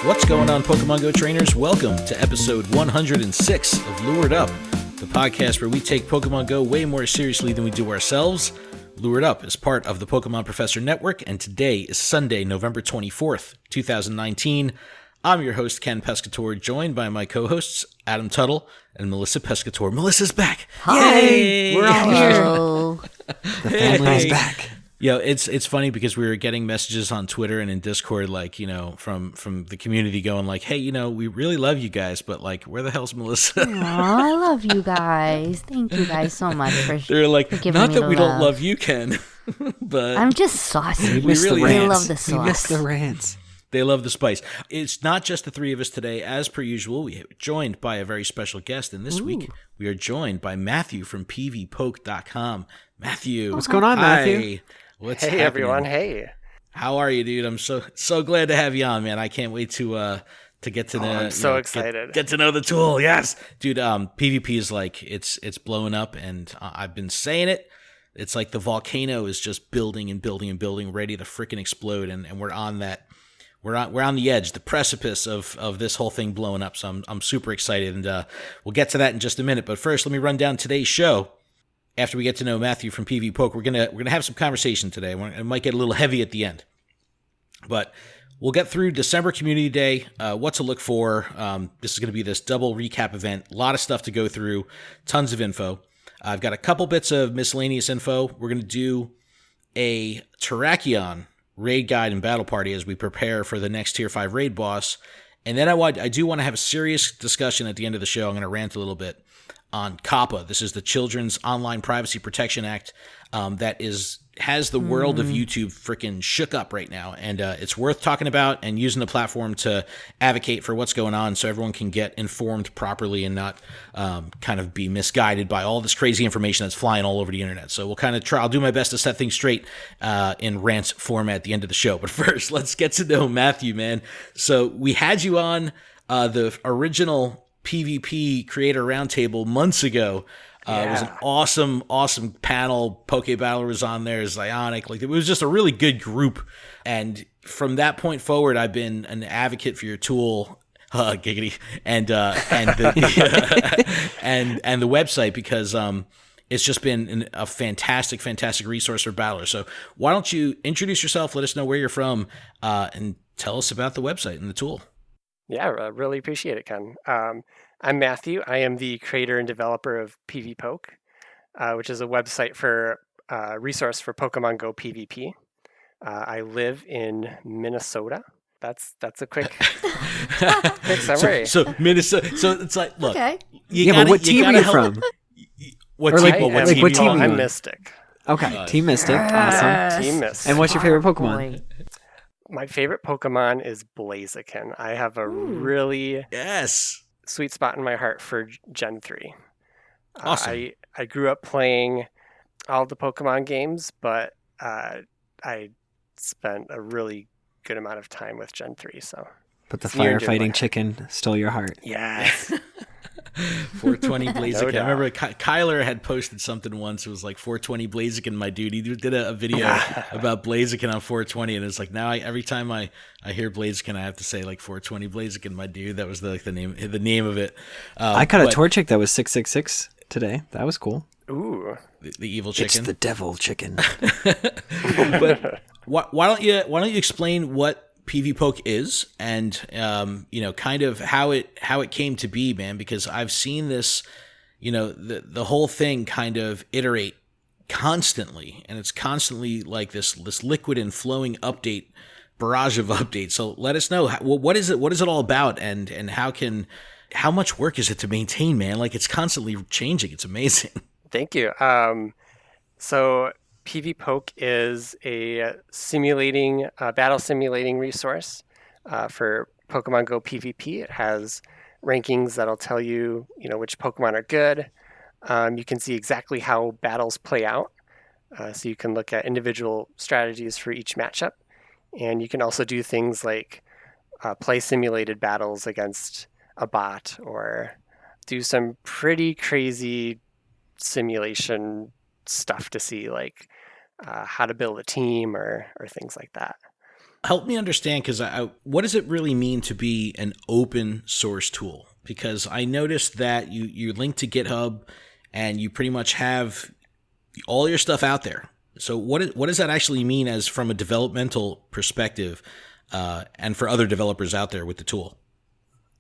What's going on, Pokemon Go trainers? Welcome to episode 106 of Lured Up, the podcast where we take Pokemon Go way more seriously than we do ourselves. Lured Up is part of the Pokemon Professor Network, and today is Sunday, November 24th, 2019. I'm your host, Ken Pescatore, joined by my co-hosts, Adam Tuttle and Melissa Pescatore. Melissa's back! Hi! Yay! We're all here! The family's back. You know, it's funny because we were getting messages on Twitter and in Discord, like, you know, from the community going like, hey, you know, we really love you guys, but like, where the hell's Melissa? Aw, I love you guys. Thank you guys so much for They're like, for giving not me that the we love. don't love you, Ken, but I'm just saucy. We really I rants. love the sauce. We miss the rants. they love the spice. It's not just the three of us today. As per usual, we are joined by a very special guest, and this week we are joined by Matthew from PvPoke.com. Matthew. What's going on, Matthew? Hi. What's Hey happening? everyone, hey. How are you, dude? I'm so glad to have you on, man. I can't wait to get to know. I'm so excited. Get to know the tool. Yes, dude. PvP is like it's blowing up, and I've been saying it. It's like the volcano is just building and building and building, ready to freaking explode, and we're on that. We're on the edge, the precipice of this whole thing blowing up. So I'm super excited, and we'll get to that in just a minute. But first, let me run down today's show. After we get to know Matthew from PvPoke, we're gonna have some conversation today. It might get a little heavy at the end, but we'll get through December Community Day. What to look for. This is going to be this double recap event. A lot of stuff to go through. Tons of info. I've got a couple bits of miscellaneous info. We're going to do a Terrakion raid guide and battle party as we prepare for the next Tier 5 raid boss. And then I do want to have a serious discussion at the end of the show. I'm going to rant a little bit on COPPA. This is the Children's Online Privacy Protection Act that has the world of YouTube freaking shook up right now. And it's worth talking about and using the platform to advocate for what's going on so everyone can get informed properly and not kind of be misguided by all this crazy information that's flying all over the internet. So we'll kind of try. I'll do my best to set things straight in rant format at the end of the show. But first, let's get to know Matthew, man. So we had you on the original PvP Creator Roundtable months ago. It was an awesome panel. Poké Battler was on there, Zionic. Like, it was just a really good group. And from that point forward, I've been an advocate for your tool, giggity, and the and the website because it's just been a fantastic resource for battlers. So why don't you introduce yourself? Let us know where you're from, and tell us about the website and the tool. Yeah, I really appreciate it, Ken. I'm Matthew. I am the creator and developer of PvPoke, which is a website for resource for Pokemon Go PvP. I live in Minnesota. That's a quick summary. So Minnesota. So it's like, look. Okay. But what team are you from? What Or team? like- What like team? what team are you I'm on? Mystic. Okay, Team Mystic. Awesome. Team Mystic. And what's your favorite Smart Pokemon? boy. My favorite Pokemon is Blaziken. I have a really Yes. sweet spot in my heart for Gen 3. Awesome. I grew up playing all the Pokemon games, but I spent a really good amount of time with Gen 3. So But the It's near and dear to my firefighting heart. chicken stole your heart. yes, 420 Blaziken. No I doubt. remember Kyler had posted something once. It was like 420 Blaziken, my dude. He did a video about Blaziken on 420, and it's like now every time I hear Blaziken, I have to say like 420 Blaziken, my dude. That was the name of it. I caught a but Torchic that was 666 today. That was cool. ooh, the evil chicken. It's the devil chicken. But why don't you explain what PvPoke is and kind of how it came to be, man? Because I've seen this, the whole thing kind of iterate constantly, and it's constantly like this liquid and flowing barrage of updates. So let us know what is it all about, and how much work is it to maintain, man? Like, it's constantly changing. It's amazing. thank you. So PvPoke is a battle simulating resource for Pokemon Go PvP. It has rankings that'll tell you, which Pokemon are good. You can see exactly how battles play out. So you can look at individual strategies for each matchup. And you can also do things like play simulated battles against a bot or do some pretty crazy simulation stuff to see, like how to build a team or things like that. help me understand, because what does it really mean to be an open source tool? Because I noticed that you link to GitHub and you pretty much have all your stuff out there. So what does that actually mean as from a developmental perspective and for other developers out there with the tool?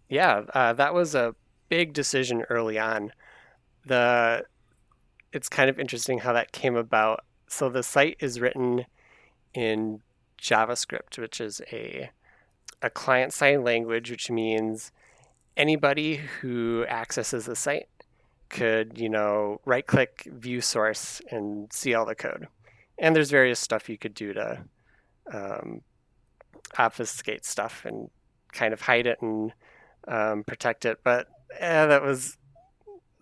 Yeah, that was a big decision early on. It's kind of interesting how that came about. So the site is written in JavaScript, which is a client-side language, which means anybody who accesses the site could, right-click, view source, and see all the code. And there's various stuff you could do to obfuscate stuff and kind of hide it and protect it. But it's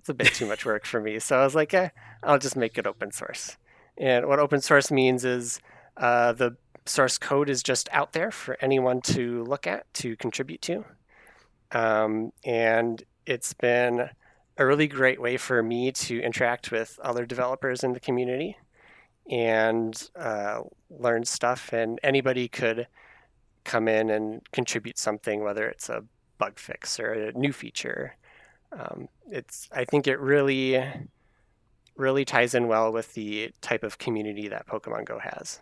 a bit too much work for me. So I was like, I'll just make it open source. And what open source means is the source code is just out there for anyone to look at, to contribute to. And it's been a really great way for me to interact with other developers in the community and learn stuff. And anybody could come in and contribute something, whether it's a bug fix or a new feature. I think it really, really ties in well with the type of community that Pokemon Go has.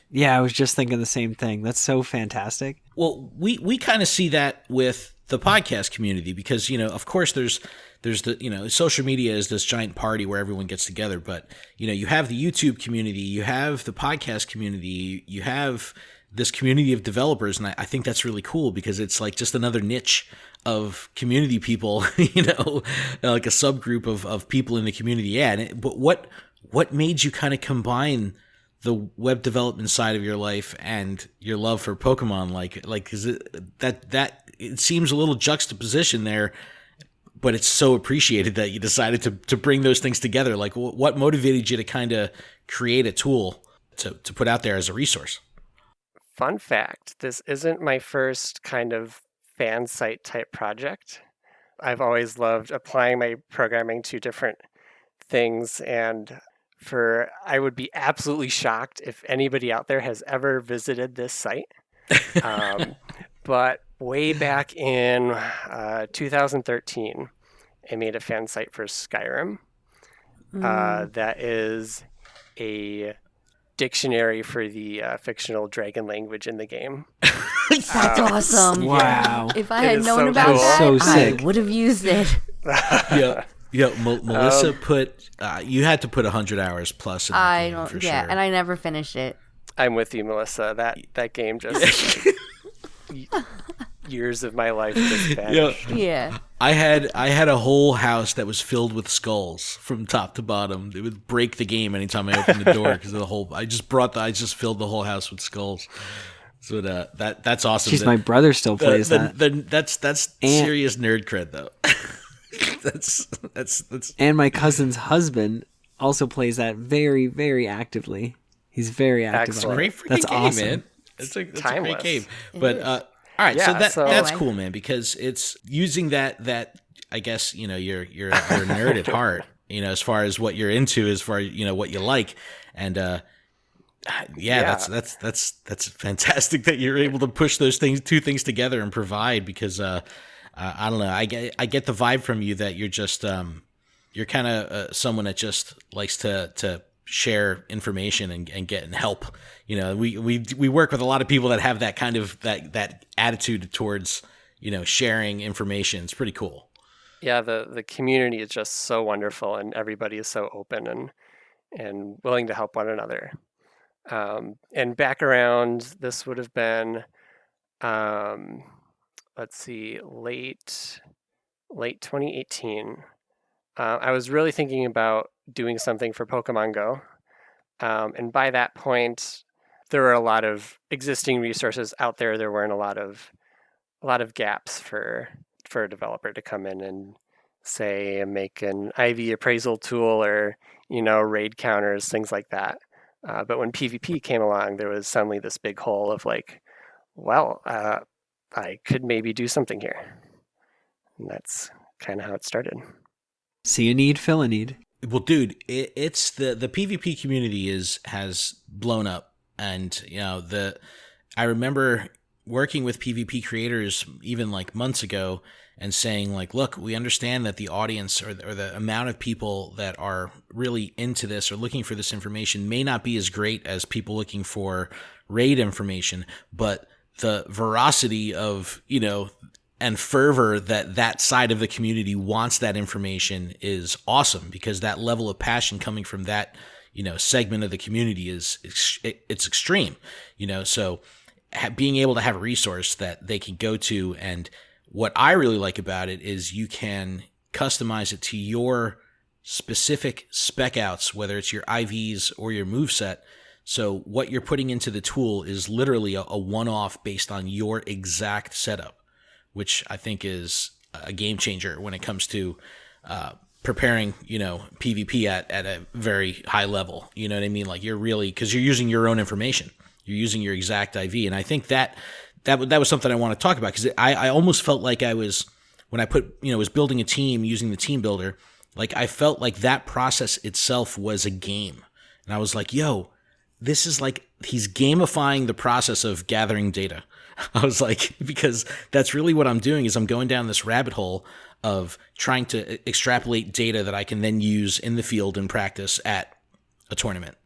Yeah, I was just thinking the same thing. That's so fantastic. Well, we kind of see that with the podcast community because, of course there's the, social media is this giant party where everyone gets together, but, you have the YouTube community, you have the podcast community, you have this community of developers. And I think that's really cool because it's like just another niche of community people, like a subgroup of people in the community. Yeah. But what made you kind of combine the web development side of your life and your love for Pokemon? Like, is it that it seems a little juxtaposition there, but it's so appreciated that you decided to bring those things together. Like what motivated you to kind of create a tool to put out there as a resource? Fun fact, this isn't my first kind of fan site type project. I've always loved applying my programming to different things, and I would be absolutely shocked if anybody out there has ever visited this site. But way back in 2013, I made a fan site for Skyrim. That is a dictionary for the fictional dragon language in the game. That's awesome. Wow. If I had known so about cool. that, So sick. I would have used it. Yeah. Melissa put you had to put 100 hours plus in that game for sure. And I never finished it. I'm with you, Melissa. That game just years of my life just vanished. Yeah. I had a whole house that was filled with skulls from top to bottom. It would break the game anytime I opened the door because of the whole. I just filled the whole house with skulls. So that's awesome. Jeez, my brother still plays that. That's serious nerd cred though. that's. And my cousin's husband also plays that very, very actively. He's very active. Excellent. Great freaking That's game, awesome. man. It's a great Timeless. game. But all right, Yeah, so that's Anyway. cool, man, because it's using that I guess, you're a nerd at heart, as far as what you're into, as far as what you like. And that's fantastic that you're able to push those two things together and provide, because I don't know, I get the vibe from you that you're just you're kind of someone that just likes to share information and get and help. We work with a lot of people that have that kind of that attitude towards sharing information. It's pretty cool. Yeah, the community is just so wonderful, and everybody is so open and willing to help one another. And back around, this would have been, let's see, late 2018. I was really thinking about doing something for Pokemon Go. And by that point, there were a lot of existing resources out there. There weren't a lot of gaps for a developer to come in and say make an IV appraisal tool or raid counters, things like that. But when PvP came along, there was suddenly this big hole of like, well, I could maybe do something here. And that's kind of how it started. See a need, fill a need. Well, dude, it's the PvP community has blown up, and I remember working with PvP creators even like months ago and saying like, look, we understand that the audience or the amount of people that are really into this or looking for this information may not be as great as people looking for raid information, but the veracity of, and fervor that side of the community wants that information is awesome, because that level of passion coming from that, segment of the community it's extreme, so being able to have a resource that they can go to. And what I really like about it is you can customize it to your specific spec outs, whether it's your IVs or your moveset. So what you're putting into the tool is literally a one-off based on your exact setup, which I think is a game changer when it comes to preparing, PvP at a very high level. You know what I mean? Like, you're really, because you're using your own information. You're using your exact IV. And I think that was something I want to talk about, because I almost felt like I was, when I was building a team using the team builder, like I felt like that process itself was a game. And I was like, yo, this is like, he's gamifying the process of gathering data. I was like, because that's really what I'm doing, is I'm going down this rabbit hole of trying to extrapolate data that I can then use in the field in practice at a tournament.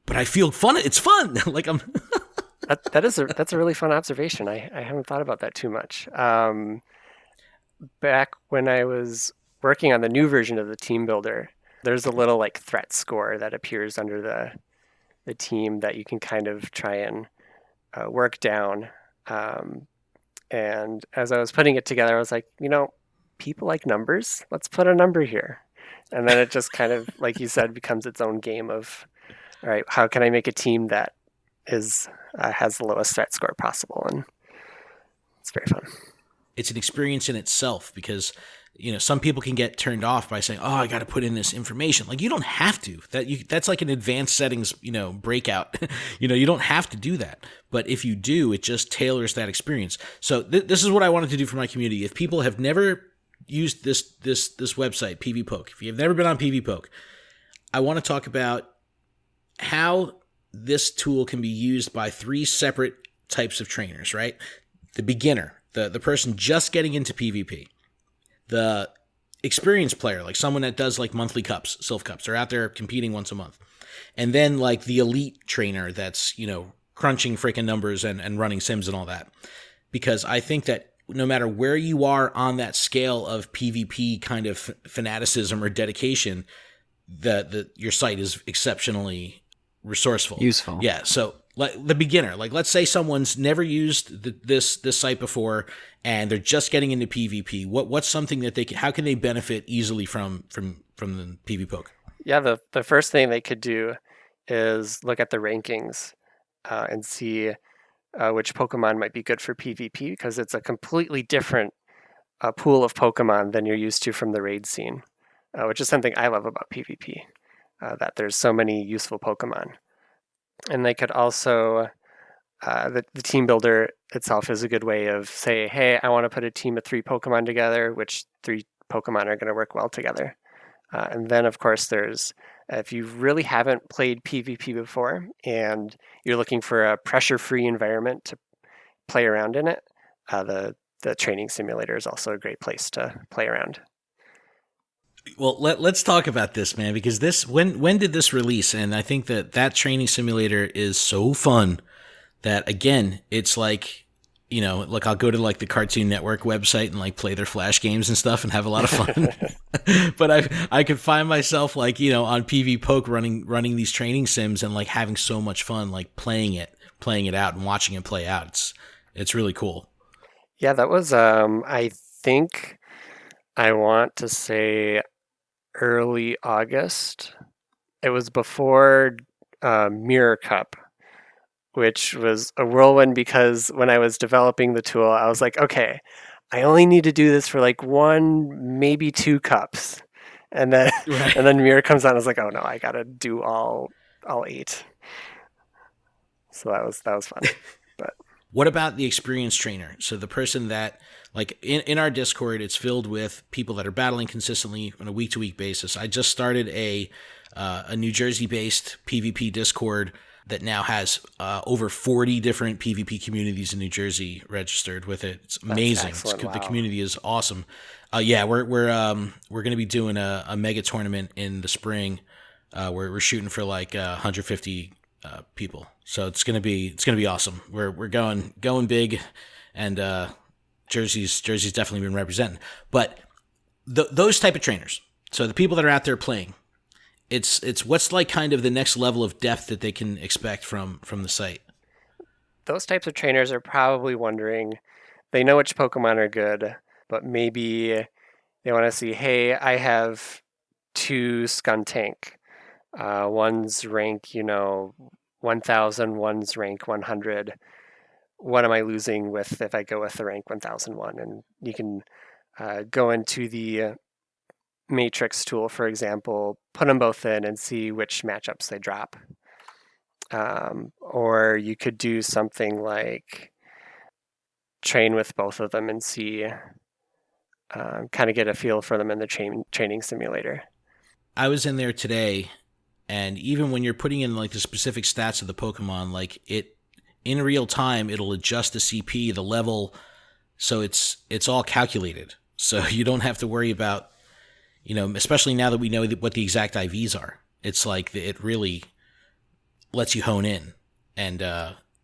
But I feel fun. It's fun. Like I'm. That's a really fun observation. I haven't thought about that too much. Back when I was working on the new version of the team builder, there's a little like threat score that appears under the team that you can kind of try and work down. And as I was putting it together, I was like, people like numbers. Let's put a number here. And then it just kind of, like you said, becomes its own game of, all right, how can I make a team that has the lowest threat score possible? And it's very fun. It's an experience in itself, because some people can get turned off by saying, oh, I got to put in this information. Like, you don't have to. That's like an advanced settings breakout. You don't have to do that, but if you do, it just tailors that experience. So this is what I wanted to do for my community. If people have never used this website, PvPoke, if you've never been on PvPoke, I want to talk about how this tool can be used by 3 separate types of trainers, right? The beginner, the person just getting into PvP, the experienced player, like someone that does like monthly cups, Sylph Cups, or out there competing once a month, and then like the elite trainer that's, crunching freaking numbers and running sims and all that. Because I think that no matter where you are on that scale of PvP kind of fanaticism or dedication, your site is exceptionally resourceful, useful. Yeah. So like the beginner, like let's say someone's never used this site before and they're just getting into PvP. What's something that how can they benefit easily from the PvPoke? Yeah, the first thing they could do is look at the rankings and see which Pokemon might be good for PvP, because it's a completely different pool of Pokemon than you're used to from the raid scene, which is something I love about PvP. That there's so many useful Pokemon. And they could also, the team builder itself is a good way of say, hey, I want to put a team of 3 Pokemon together, which 3 Pokemon are going to work well together. And then, of course, there's, if you really haven't played PvP before and you're looking for a pressure-free environment to play around in it, the training simulator is also a great place to play around. Well, let's talk about this, man, because when did this release? And I think that training simulator is so fun that, again, it's like, look, I'll go to like the Cartoon Network website and like play their Flash games and stuff and have a lot of fun. But I could find myself like, on PvPoke running these training sims and like having so much fun, like playing it out and watching it play out. It's really cool. Yeah, that was, I think I want to say early August. It was before Mirror Cup, which was a whirlwind, because when I was developing the tool, I was like, okay, I only need to do this for like 1, maybe 2 cups. And then right. And then Mirror comes on, I was like, oh no, I gotta do all 8. So that was fun. But what about the experienced trainer? So the person that, like in our Discord, it's filled with people that are battling consistently on a week-to-week basis. I just started a New Jersey-based PvP Discord that now has over 40 different PvP communities in New Jersey registered with it. It's amazing. Excellent. The Wow. community is awesome. Yeah, we're going to be doing a mega tournament in the spring. We're shooting for like 150 people, so it's gonna be awesome. We're going big, and Jersey's definitely been representing. But those type of trainers, so the people that are out there playing, it's what's like kind of the next level of depth that they can expect from the site. Those types of trainers are probably wondering, they know which Pokemon are good, but maybe they want to see, hey, I have 2 Skuntank. One's rank, 1,000, one's rank 100. What am I losing with if I go with the rank 1001? And you can go into the matrix tool, for example, put them both in and see which matchups they drop. Or you could do something like train with both of them and see, kind of get a feel for them in the training simulator. I was in there today, and even when you're putting in like the specific stats of the Pokemon, like it in real time, it'll adjust the CP, the level, so it's all calculated. So you don't have to worry about, especially now that we know what the exact IVs are. It's like it really lets you hone in, and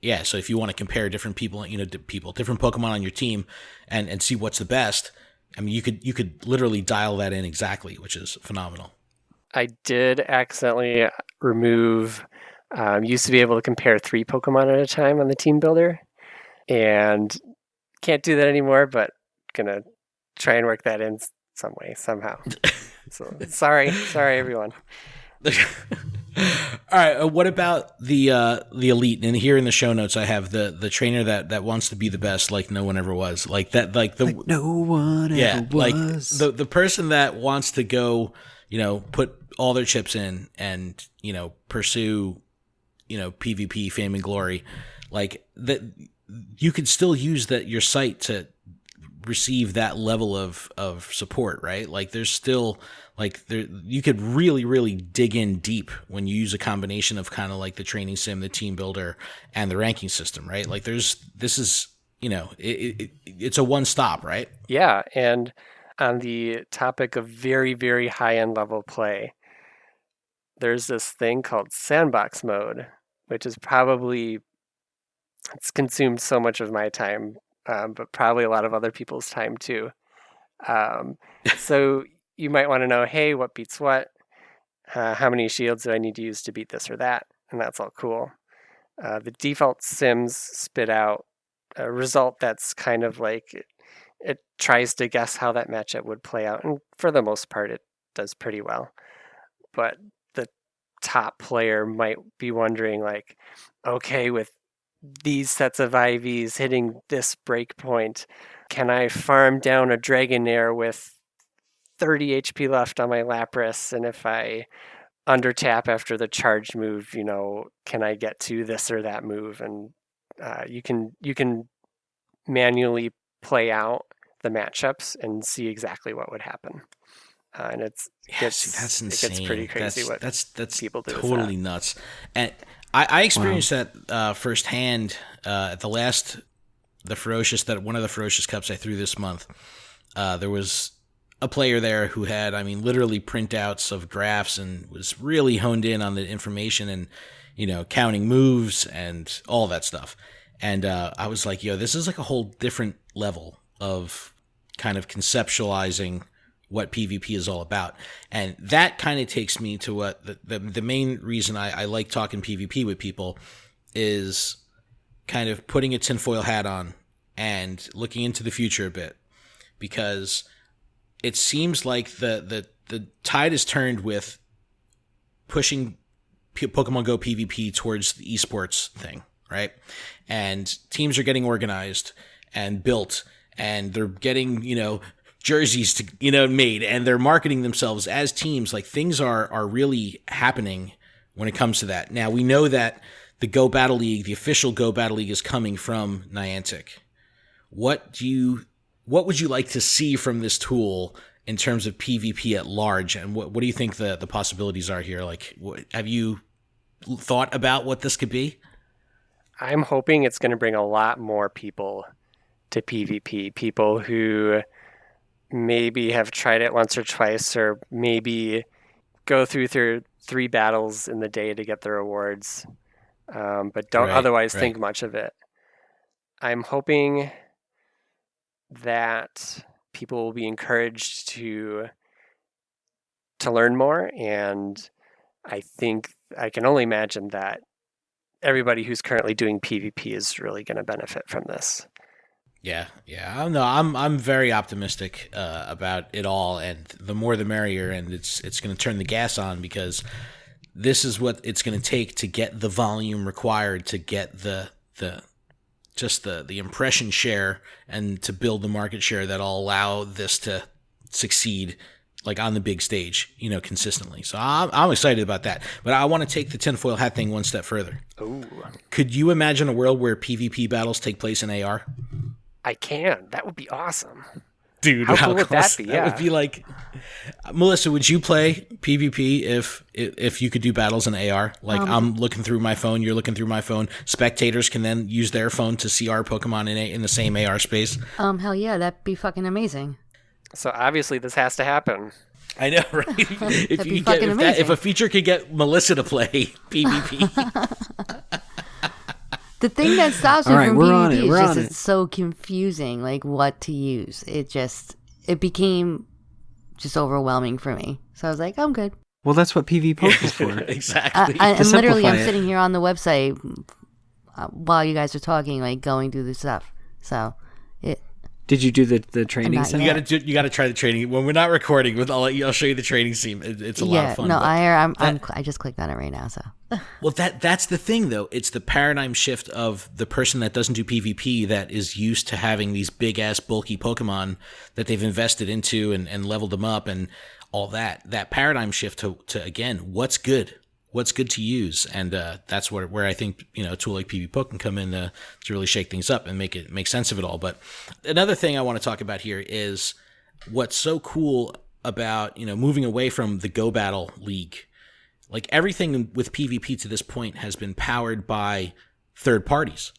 yeah. So if you want to compare different people, different Pokemon on your team, and see what's the best, I mean, you could literally dial that in exactly, which is phenomenal. I did accidentally remove, used to be able to compare 3 Pokemon at a time on the team builder, and can't do that anymore, but gonna try and work that in some way, somehow. So sorry everyone. All right, what about the elite? And here in the show notes, I have the trainer that wants to be the best, like no one ever was, like that, like no one ever was. Like the person that wants to go, put all their chips in and pursue, PvP, fame and glory, like that. You could still use your site to receive that level of support, right? Like there's still you could really, really dig in deep when you use a combination of kind of like the training sim, the team builder, and the ranking system, right? Like this is it's a one stop, right? Yeah, and on the topic of very, very high end level play, there's this thing called sandbox mode, which is it's consumed so much of my time, but probably a lot of other people's time too. So you might want to know, hey, what beats what? How many shields do I need to use to beat this or that? And that's all cool. The default sims spit out a result that's kind of like it tries to guess how that matchup would play out. And for the most part, it does pretty well. But the top player might be wondering, like, okay, with these sets of IVs hitting this breakpoint, can I farm down a Dragonair with 30 HP left on my Lapras? And if I undertap after the charge move, can I get to this or that move? And you can manually play out the matchups and see exactly what would happen. And that's insane. It gets pretty crazy. That's people do. Totally nuts. And I experienced that firsthand at one of the Ferocious Cups I threw this month. There was a player there who had, literally printouts of graphs and was really honed in on the information and, counting moves and all that stuff. And I was like, this is like a whole different level of kind of conceptualizing what PvP is all about. And that kind of takes me to what the main reason I like talking PvP with people is kind of putting a tinfoil hat on and looking into the future a bit, because it seems like the tide is turned with pushing Pokemon Go PvP towards the esports thing, right? And teams are getting organized and built, and they're getting, jerseys to, made, and they're marketing themselves as teams. Like things are really happening when it comes to that. Now we know that the Go Battle League, the official Go Battle League, is coming from Niantic. What would you like to see from this tool in terms of PvP at large, and what do you think the possibilities are here? Like, have you thought about what this could be? I'm hoping it's going to bring a lot more people to PvP. People who maybe have tried it once or twice, or maybe go through 3 battles in the day to get the rewards, but don't otherwise think much of it. I'm hoping that people will be encouraged to learn more, and I think I can only imagine that everybody who's currently doing PvP is really going to benefit from this. Yeah. No, I'm very optimistic about it all, and the more the merrier. And it's going to turn the gas on, because this is what it's going to take to get the volume required to get the impression share, and to build the market share that'll allow this to succeed, like on the big stage, consistently. So I'm excited about that. But I want to take the tinfoil hat thing one step further. Ooh. Could you imagine a world where PvP battles take place in AR? I can. That would be awesome. Dude, how cool would that be? That would be like, Melissa, would you play PvP if you could do battles in AR? Like, I'm looking through my phone, you're looking through my phone. Spectators can then use their phone to see our Pokemon in the same AR space. Hell yeah, that'd be fucking amazing. So obviously this has to happen. I know, right? If a feature could get Melissa to play PvP. The thing that stops me from PvP is just it's it's so confusing, like what to use. It became just overwhelming for me. So I was like, I'm good. Well, that's what PvPoke is for. Exactly. And literally, I'm sitting here on the website while you guys are talking, like going through the stuff. So Did you do the training scene? You got to try the training when we're not recording. I'll show you the training scene. It's a lot of fun. No, I just clicked on it right now. So well, that's the thing though. It's the paradigm shift of the person that doesn't do PvP, that is used to having these big ass bulky Pokemon that they've invested into and leveled them up and all that. That paradigm shift to again, what's good to use, and that's where I think a tool like PvPoke can come in to really shake things up and make sense of it all. But another thing I want to talk about here is what's so cool about moving away from the Go Battle League. Like, everything with PvP to this point has been powered by third parties.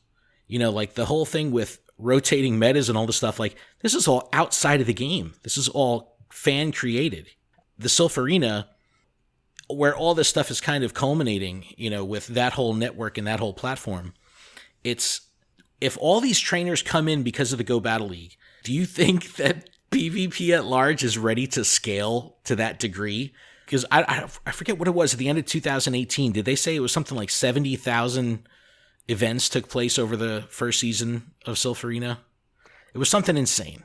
Like the whole thing with rotating metas and all this stuff. Like, this is all outside of the game. This is all fan created. The Silpharina, where all this stuff is kind of culminating, with that whole network and that whole platform, it's, if all these trainers come in because of the Go Battle League, do you think that PvP at large is ready to scale to that degree? Because I forget what it was at the end of 2018. Did they say it was something like 70,000 events took place over the first season of Silpharina? It was something insane.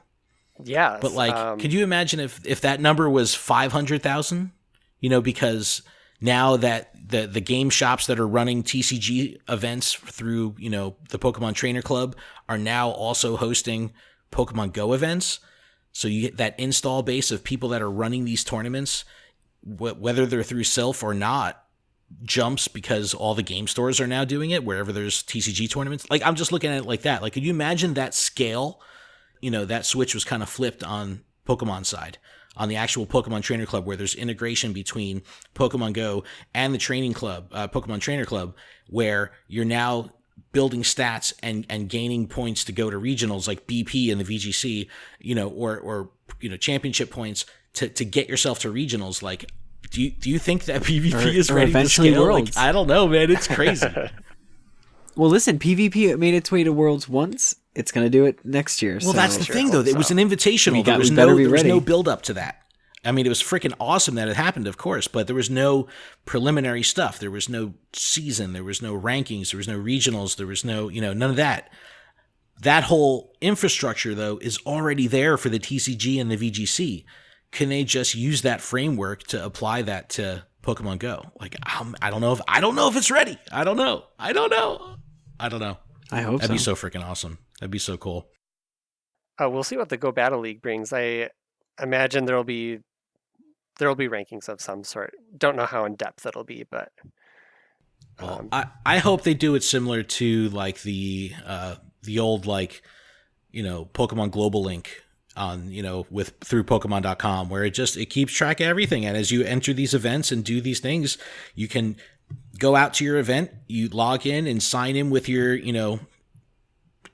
Yeah. But could you imagine if that number was 500,000? Because now that the game shops that are running TCG events through, the Pokemon Trainer Club are now also hosting Pokemon Go events. So you get that install base of people that are running these tournaments, whether they're through Silph or not, jumps because all the game stores are now doing it wherever there's TCG tournaments. Like, I'm just looking at it like that. Like, could you imagine that scale? That switch was kind of flipped on Pokemon side, on the actual Pokemon Trainer Club, where there's integration between Pokemon Go and the training club, Pokemon Trainer Club, where you're now building stats and gaining points to go to regionals like BP and the VGC, or championship points to get yourself to regionals. Like, do you think that PvP is ready to scale? Worlds. Like, I don't know, man. It's crazy. Well, listen, PvP made its way to Worlds once. It's going to do it next year. Well, that's the thing, though. It was an invitational. There was no build up to that. I mean, it was freaking awesome that it happened, of course, but there was no preliminary stuff. There was no season. There was no rankings. There was no regionals. There was no, none of that. That whole infrastructure, though, is already there for the TCG and the VGC. Can they just use that framework to apply that to Pokemon Go? Like, I don't know if it's ready. I don't know. I hope That'd be so freaking awesome. That'd be so cool. We'll see what the Go Battle League brings. I imagine there'll be rankings of some sort. Don't know how in depth it'll be, but well, I hope they do it similar to like the old Pokemon Global Link on through Pokemon.com, where it keeps track of everything, and as you enter these events and do these things, you can go out to your event, you log in and sign in with your,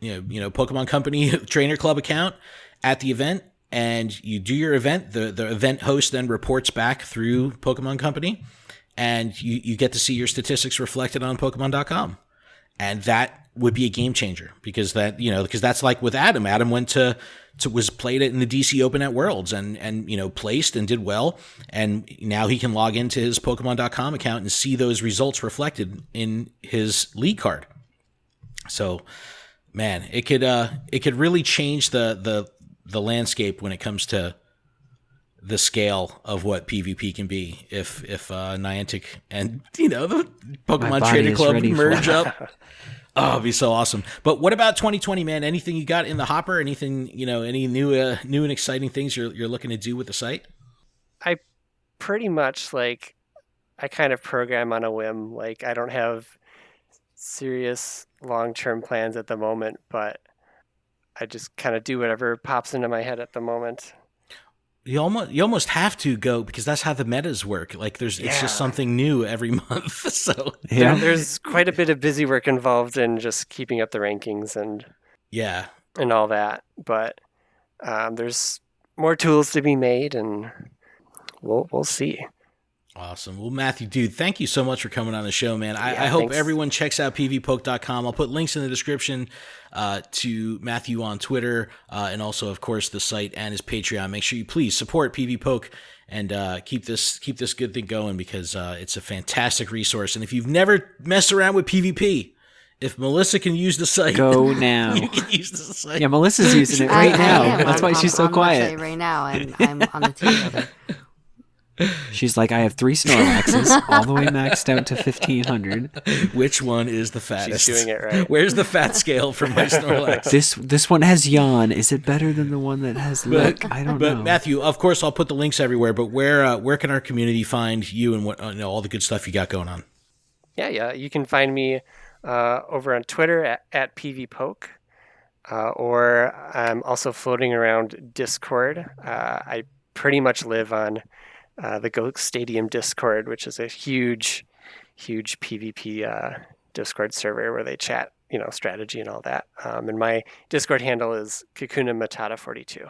Pokemon Company Trainer Club account at the event, and you do your event. The event host then reports back through Pokemon Company, and you get to see your statistics reflected on Pokemon.com. And that would be a game changer because that's like with Adam. Adam went was played it in the DC Open at Worlds and placed and did well. And now he can log into his Pokemon.com account and see those results reflected in his league card. So, man, it could really change the landscape when it comes to the scale of what PvP can be if Niantic and the Pokemon Trader Club merge up. Oh, it'd be so awesome. But what about 2020, man? Anything you got in the hopper? Anything, any new and exciting things you're looking to do with the site? I pretty much I kind of program on a whim. Like, I don't have serious long-term plans at the moment, but I just kind of do whatever pops into my head at the moment. You almost have to go because that's how the metas work. Like it's just something new every month. So there's quite a bit of busy work involved in just keeping up the rankings and all that. But there's more tools to be made, and we'll see. Awesome. Well, Matthew, dude, thank you so much for coming on the show, man. I hope everyone checks out PvPoke.com. I'll put links in the description to Matthew on Twitter and also, of course, the site and his Patreon. Make sure you please support PvPoke and keep this good thing going because it's a fantastic resource. And if you've never messed around with PvP, if Melissa can use the site, go now. You can use the site. Yeah, Melissa's using it right now. That's why she's so quiet. Right now, and I'm on the team with her. She's like, I have 3 Snorlaxes, all the way maxed out to 1,500. Which one is the fattest? She's doing it right. Where's the fat scale for my Snorlax? This one has yawn. Is it better than the one that has lick? I don't know. But Matthew, of course, I'll put the links everywhere. But where can our community find you and what all the good stuff you got going on? Yeah. You can find me over on Twitter at PvPoke, or I'm also floating around Discord. I pretty much live on the Go Stadium Discord, which is a huge PvP Discord server where they chat, strategy and all that. And my Discord handle is Kakuna Matata 42.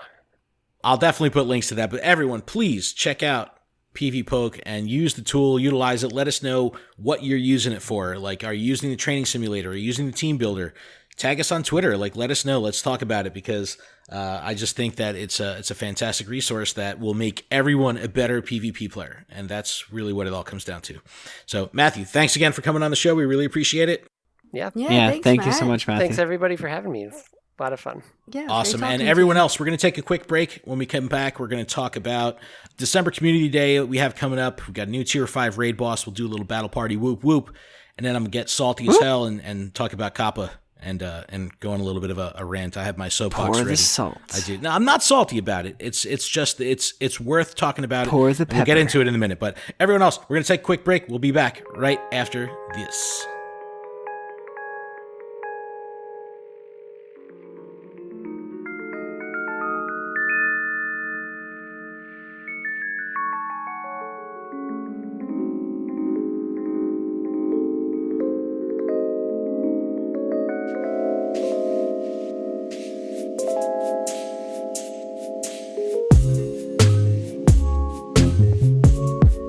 I'll definitely put links to that. But everyone, please check out PvPoke and use the tool, utilize it. Let us know what you're using it for. Like, are you using the training simulator? Are you using the team builder? Tag us on Twitter. Let us know. Let's talk about it because I just think that it's a fantastic resource that will make everyone a better PvP player. And that's really what it all comes down to. So, Matthew, thanks again for coming on the show. We really appreciate it. Yeah. Thank you so much, Matthew. Thanks, everybody, for having me. It's a lot of fun. Yeah, awesome. And everyone else, we're going to take a quick break. When we come back, we're going to talk about December Community Day we have coming up. We've got a new Tier 5 raid boss. We'll do a little battle party, whoop, whoop. And then I'm going to get salty as hell and talk about COPPA. And go on a little bit of a rant. I have my soapbox ready. Pour the salt. I do. No, I'm not salty about it. It's worth talking about. Pour the pepper. We'll get into it in a minute. But everyone else, we're going to take a quick break. We'll be back right after this.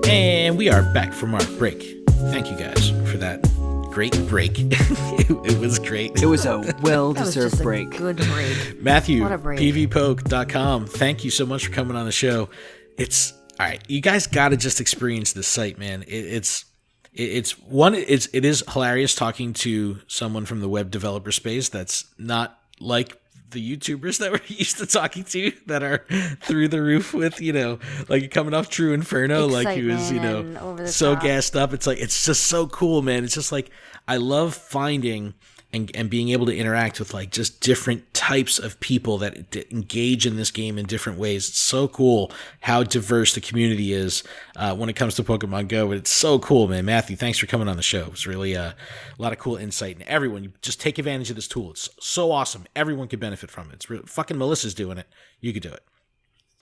And we are back from our break. Thank you guys for that great break. It was great. It was a well-deserved break. Good break. Matthew, What a break. PvPoke.com. Thank you so much for coming on the show. It's all right. You guys got to just experience this site, man. It is hilarious talking to someone from the web developer space that's not like the YouTubers that we're used to talking to that are through the roof with, like coming off True Inferno, like he was, so top. gassed up. It's like, it's just so cool, man. It's just like, I love finding and being able to interact with like just different types of people that engage in this game in different ways. It's so cool how diverse the community is when it comes to Pokemon Go. But it's so cool, man. Matthew, thanks for coming on the show. It was really a lot of cool insight. And everyone, you just take advantage of this tool. It's so awesome. Everyone could benefit from it. It's fucking Melissa's doing it. You could do it.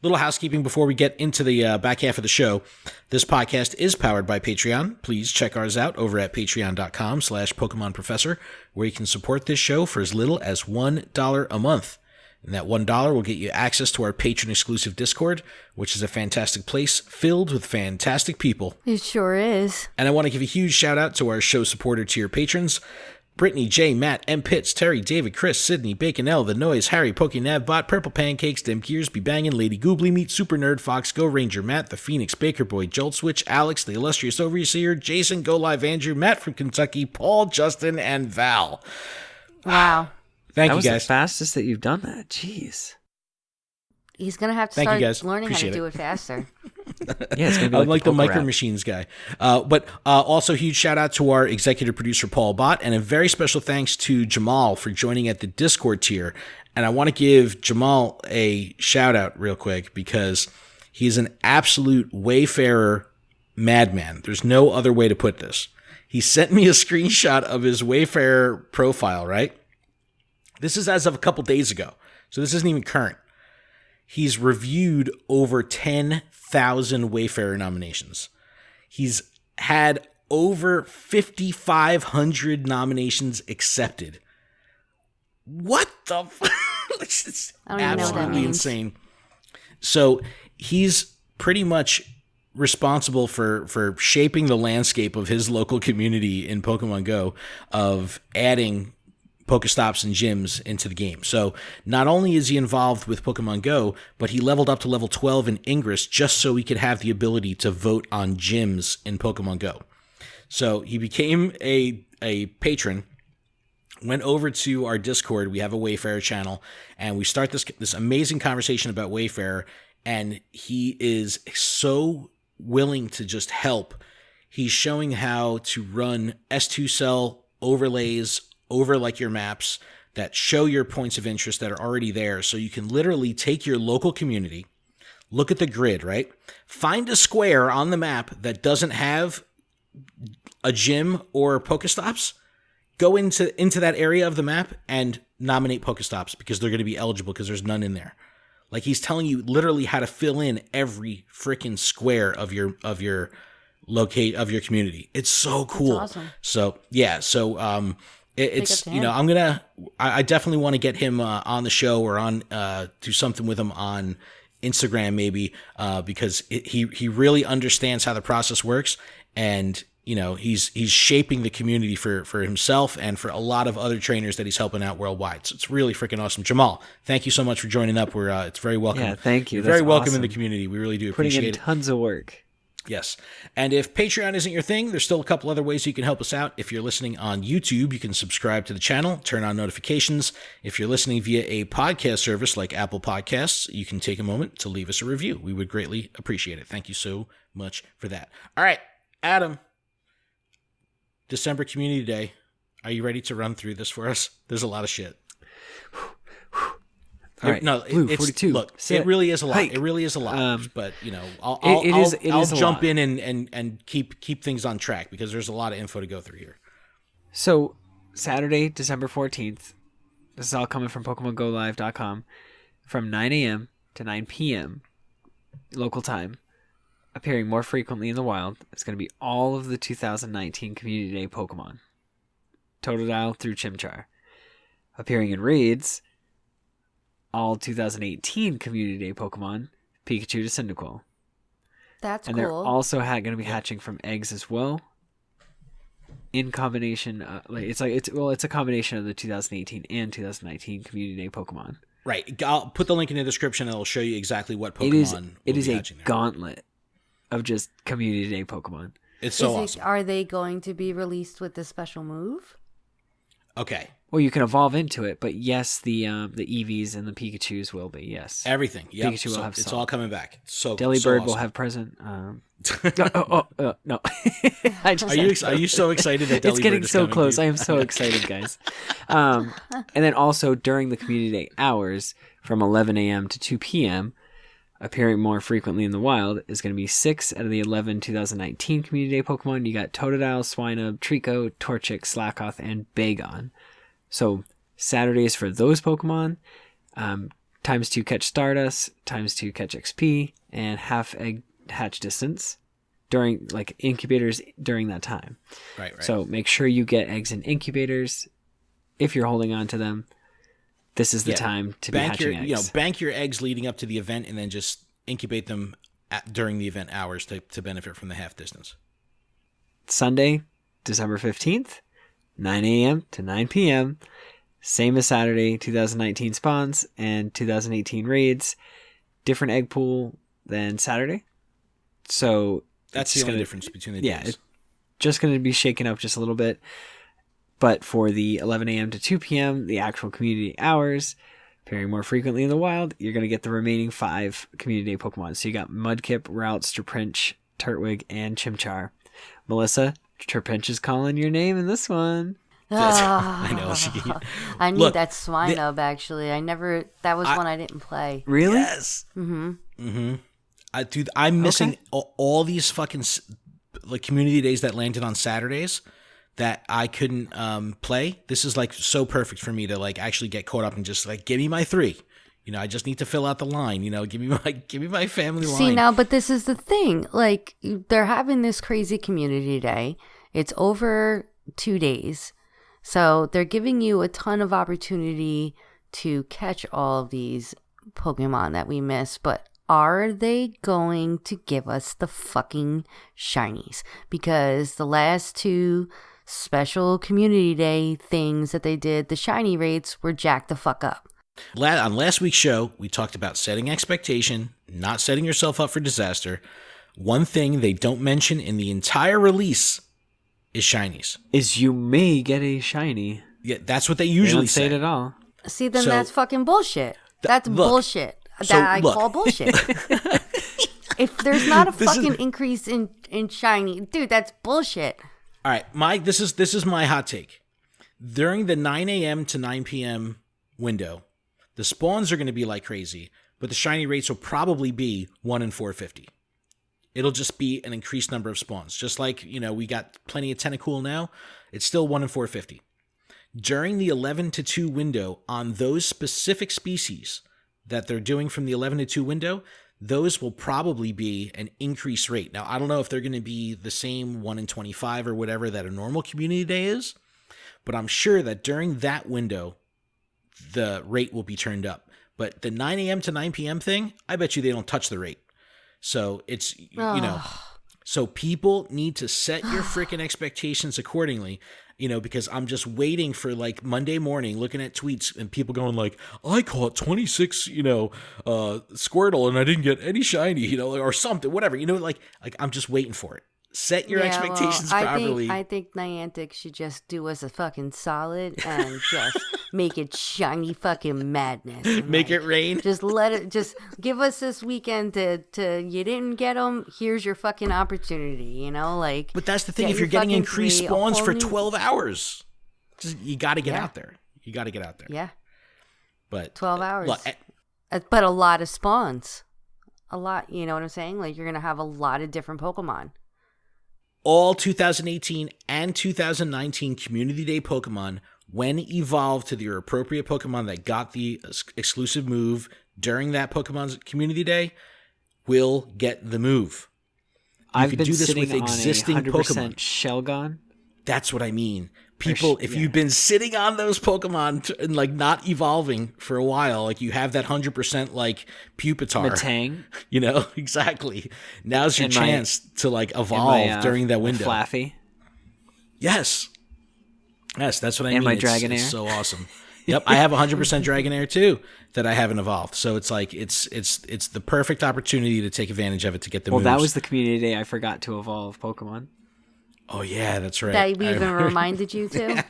Little housekeeping before we get into the back half of the show. This podcast is powered by Patreon. Please check ours out over at patreon.com/PokemonProfessor, where you can support this show for as little as $1 a month. And that $1 will get you access to our patron-exclusive Discord, which is a fantastic place filled with fantastic people. It sure is. And I want to give a huge shout-out to our show supporter tier patrons. Brittany, J, Matt, M. Pitts, Terry, David, Chris, Sydney, Bacon L, The Noise, Harry, Poké Nav, Bhatt, Purple Pancakes, Dem Gears, Be Bangin', Lady Goobly Meat, Super Nerd, Fox, Go Ranger, Matt, The Phoenix, Baker Boy, Jolt Switch, Alex, The Illustrious Overseer, Jason, Go Live Andrew, Matt from Kentucky, Paul, Justin, and Val. Wow. Thank That you, was guys. the fastest that you've done that. Jeez. He's going to have to Thank you, start guys. learning how to Appreciate do it. it faster. Yeah, it's gonna be I'm like the Poké Micro Rap. Machines guy. But also huge shout out to our executive producer, Paul Bhatt, and a very special thanks to Jamal for joining at the Discord tier. And I want to give Jamal a shout out real quick because he's an absolute Wayfarer madman. There's no other way to put this. He sent me a screenshot of his Wayfarer profile, right? This is as of a couple days ago. So this isn't even current. He's reviewed over 10,000 Wayfarer nominations. He's had over 5,500 nominations accepted. What the It's I don't even know what that absolutely means. insane. So he's pretty much responsible for shaping the landscape of his local community in Pokemon Go of adding Pokestops and gyms into the game. So not only is he involved with Pokemon Go, but he leveled up to level 12 in Ingress just so he could have the ability to vote on gyms in Pokemon Go. So he became a patron, went over to our Discord. We have a Wayfarer channel, and we start this amazing conversation about Wayfarer, and he is so willing to just help. He's showing how to run S2 cell overlays over like your maps that show your points of interest that are already there. So you can literally take your local community, look at the grid, right? Find a square on the map that doesn't have a gym or Pokestops, go into that area of the map and nominate Pokestops because they're going to be eligible because there's none in there. Like he's telling you literally how to fill in every freaking square of your community. It's so cool. That's awesome. So yeah, it's, you know, I definitely want to get him on the show or on do something with him on Instagram maybe because he really understands how the process works, and you know he's shaping the community for himself and for a lot of other trainers that he's helping out worldwide. So it's really freaking awesome. Jamal, thank you so much for joining up. It's very welcome. Yeah, thank you. You're very That's welcome in awesome. the community. We really do Putting appreciate in it. tons of work. Yes. And if Patreon isn't your thing, there's still a couple other ways you can help us out. If you're listening on YouTube, you can subscribe to the channel, turn on notifications. If you're listening via a podcast service like Apple Podcasts, you can take a moment to leave us a review. We would greatly appreciate it. Thank you so much for that. All right, Adam, December Community Day. Are you ready to run through this for us? There's a lot of shit. All right, No, Blue, it's 42. Look, Sit. it really is a lot. Hike. It really is a lot. But you know, I'll It is a jump lot. in and keep things on track because there's a lot of info to go through here. So, Saturday, December 14th, this is all coming from PokemonGoLive.com, from 9 a.m. to 9 p.m. local time, appearing more frequently in the wild, is going to be all of the 2019 Community Day Pokemon. Totodile through Chimchar. Appearing in raids, all 2018 Community Day Pokemon, Pikachu to Cyndaquil. That's And they're cool. also going to be hatching from eggs as well. In combination, it's a combination of the 2018 and 2019 Community Day Pokemon. Right. I'll put the link in the description and it'll show you exactly what Pokemon It is will be a hatching there. gauntlet of just Community Day Pokemon. It's so awesome. Are they going to be released with the special move? Okay. Well, you can evolve into it, but yes, the Eevees and the Pikachus will be, yes. Everything. Yep. Pikachu will So have it's salt. all coming back. So Delibird will awesome. have present. No. I just, Are you so excited that Delibird it's getting is so coming, close. dude? I am so excited, guys. And then also during the Community Day hours from 11 a.m. to 2 p.m., appearing more frequently in the wild, is going to be 6 out of the 11 2019 Community Day Pokemon. You got Totodile, Swinub, Trico, Torchic, Slakoth, and Bagon. So Saturdays for those Pokemon. ×2 catch Stardust, ×2 catch XP, and half egg hatch distance during like incubators during that time. Right. So make sure you get eggs in incubators if you're holding on to them. This is the time to be hatching eggs. Bank your eggs leading up to the event and then just incubate them during the event hours to benefit from the half distance. Sunday, December 15th, 9 a.m. to 9 p.m. Same as Saturday, 2019 spawns and 2018 raids. Different egg pool than Saturday. So that's the only difference between the days. Yeah, it's just going to be shaken up just a little bit. But for the 11 a.m. to 2 p.m., the actual community hours, appearing more frequently in the wild, you're going to get the remaining 5 community day Pokemon. So you got Mudkip, Route, Trapinch, Turtwig, and Chimchar. Melissa, Trapinch is calling your name in this one. I know. I need that Swinub, actually. That was one I didn't play. Really? Yes. Mm-hmm. I'm missing all these fucking like community days that landed on Saturdays that I couldn't play. This is like so perfect for me to like actually get caught up and just like give me my 3. I just need to fill out the line. Give me my family line. See now, but this is the thing. Like they're having this crazy community day. It's over 2 days, so they're giving you a ton of opportunity to catch all of these Pokemon that we miss. But are they going to give us the fucking shinies? Because the last 2 special community day things that they did, the shiny rates were jacked the fuck up. On last week's show, we talked about setting expectation, not setting yourself up for disaster. One thing they don't mention in the entire release is shinies. Is you may get a shiny. Yeah, that's what they usually say it at all. See, then that's fucking bullshit. That's bullshit. I call bullshit. If there's not a fucking increase in shiny, dude, that's bullshit. All right, this is my hot take. During the 9 a.m. to 9 p.m. window, the spawns are going to be like crazy, but the shiny rates will probably be 1 in 450. It'll just be an increased number of spawns. Just like, we got plenty of Tentacool now, it's still 1 in 450. During the 11 to 2 window, on those specific species that they're doing from the 11 to 2 window, those will probably be an increased rate. Now, I don't know if they're going to be the same 1 in 25 or whatever that a normal community day is, but I'm sure that during that window, the rate will be turned up. But the 9 a.m. to 9 p.m. thing, I bet you they don't touch the rate. So it's, so people need to set your freaking expectations accordingly, because I'm just waiting for like Monday morning looking at tweets and people going like, I caught 26, Squirtle and I didn't get any shiny, or something, whatever, like I'm just waiting for it. Set your expectations properly. I think Niantic should just do us a fucking solid and just make it shiny fucking madness. Make it rain. Just give us this weekend to you didn't get them. Here's your fucking opportunity, But that's the thing. If you're getting increased spawns for 12 hours, you got to get out there. You got to get out there. Yeah. But 12 hours. But a lot of spawns. A lot, you know what I'm saying? Like you're going to have a lot of different Pokemon. All 2018 and 2019 Community Day Pokemon, when evolved to their appropriate Pokemon that got the exclusive move during that Pokemon's Community Day, will get the move. I've been do this sitting with existing on 100% Pokemon. Shelgon. That's what I mean. People, if you've been sitting on those Pokemon and like not evolving for a while, like you have that 100% like Pupitar. Matang. Exactly. Now's your chance to like evolve during that window. Flaffy. Yes, that's what I mean. And my Dragonair. It's so awesome. Yep, I have 100% Dragonair too that I haven't evolved. So it's like it's the perfect opportunity to take advantage of it to get the moves. Well, that was the community day I forgot to evolve Pokemon. Oh yeah, that's right. That we even reminded you to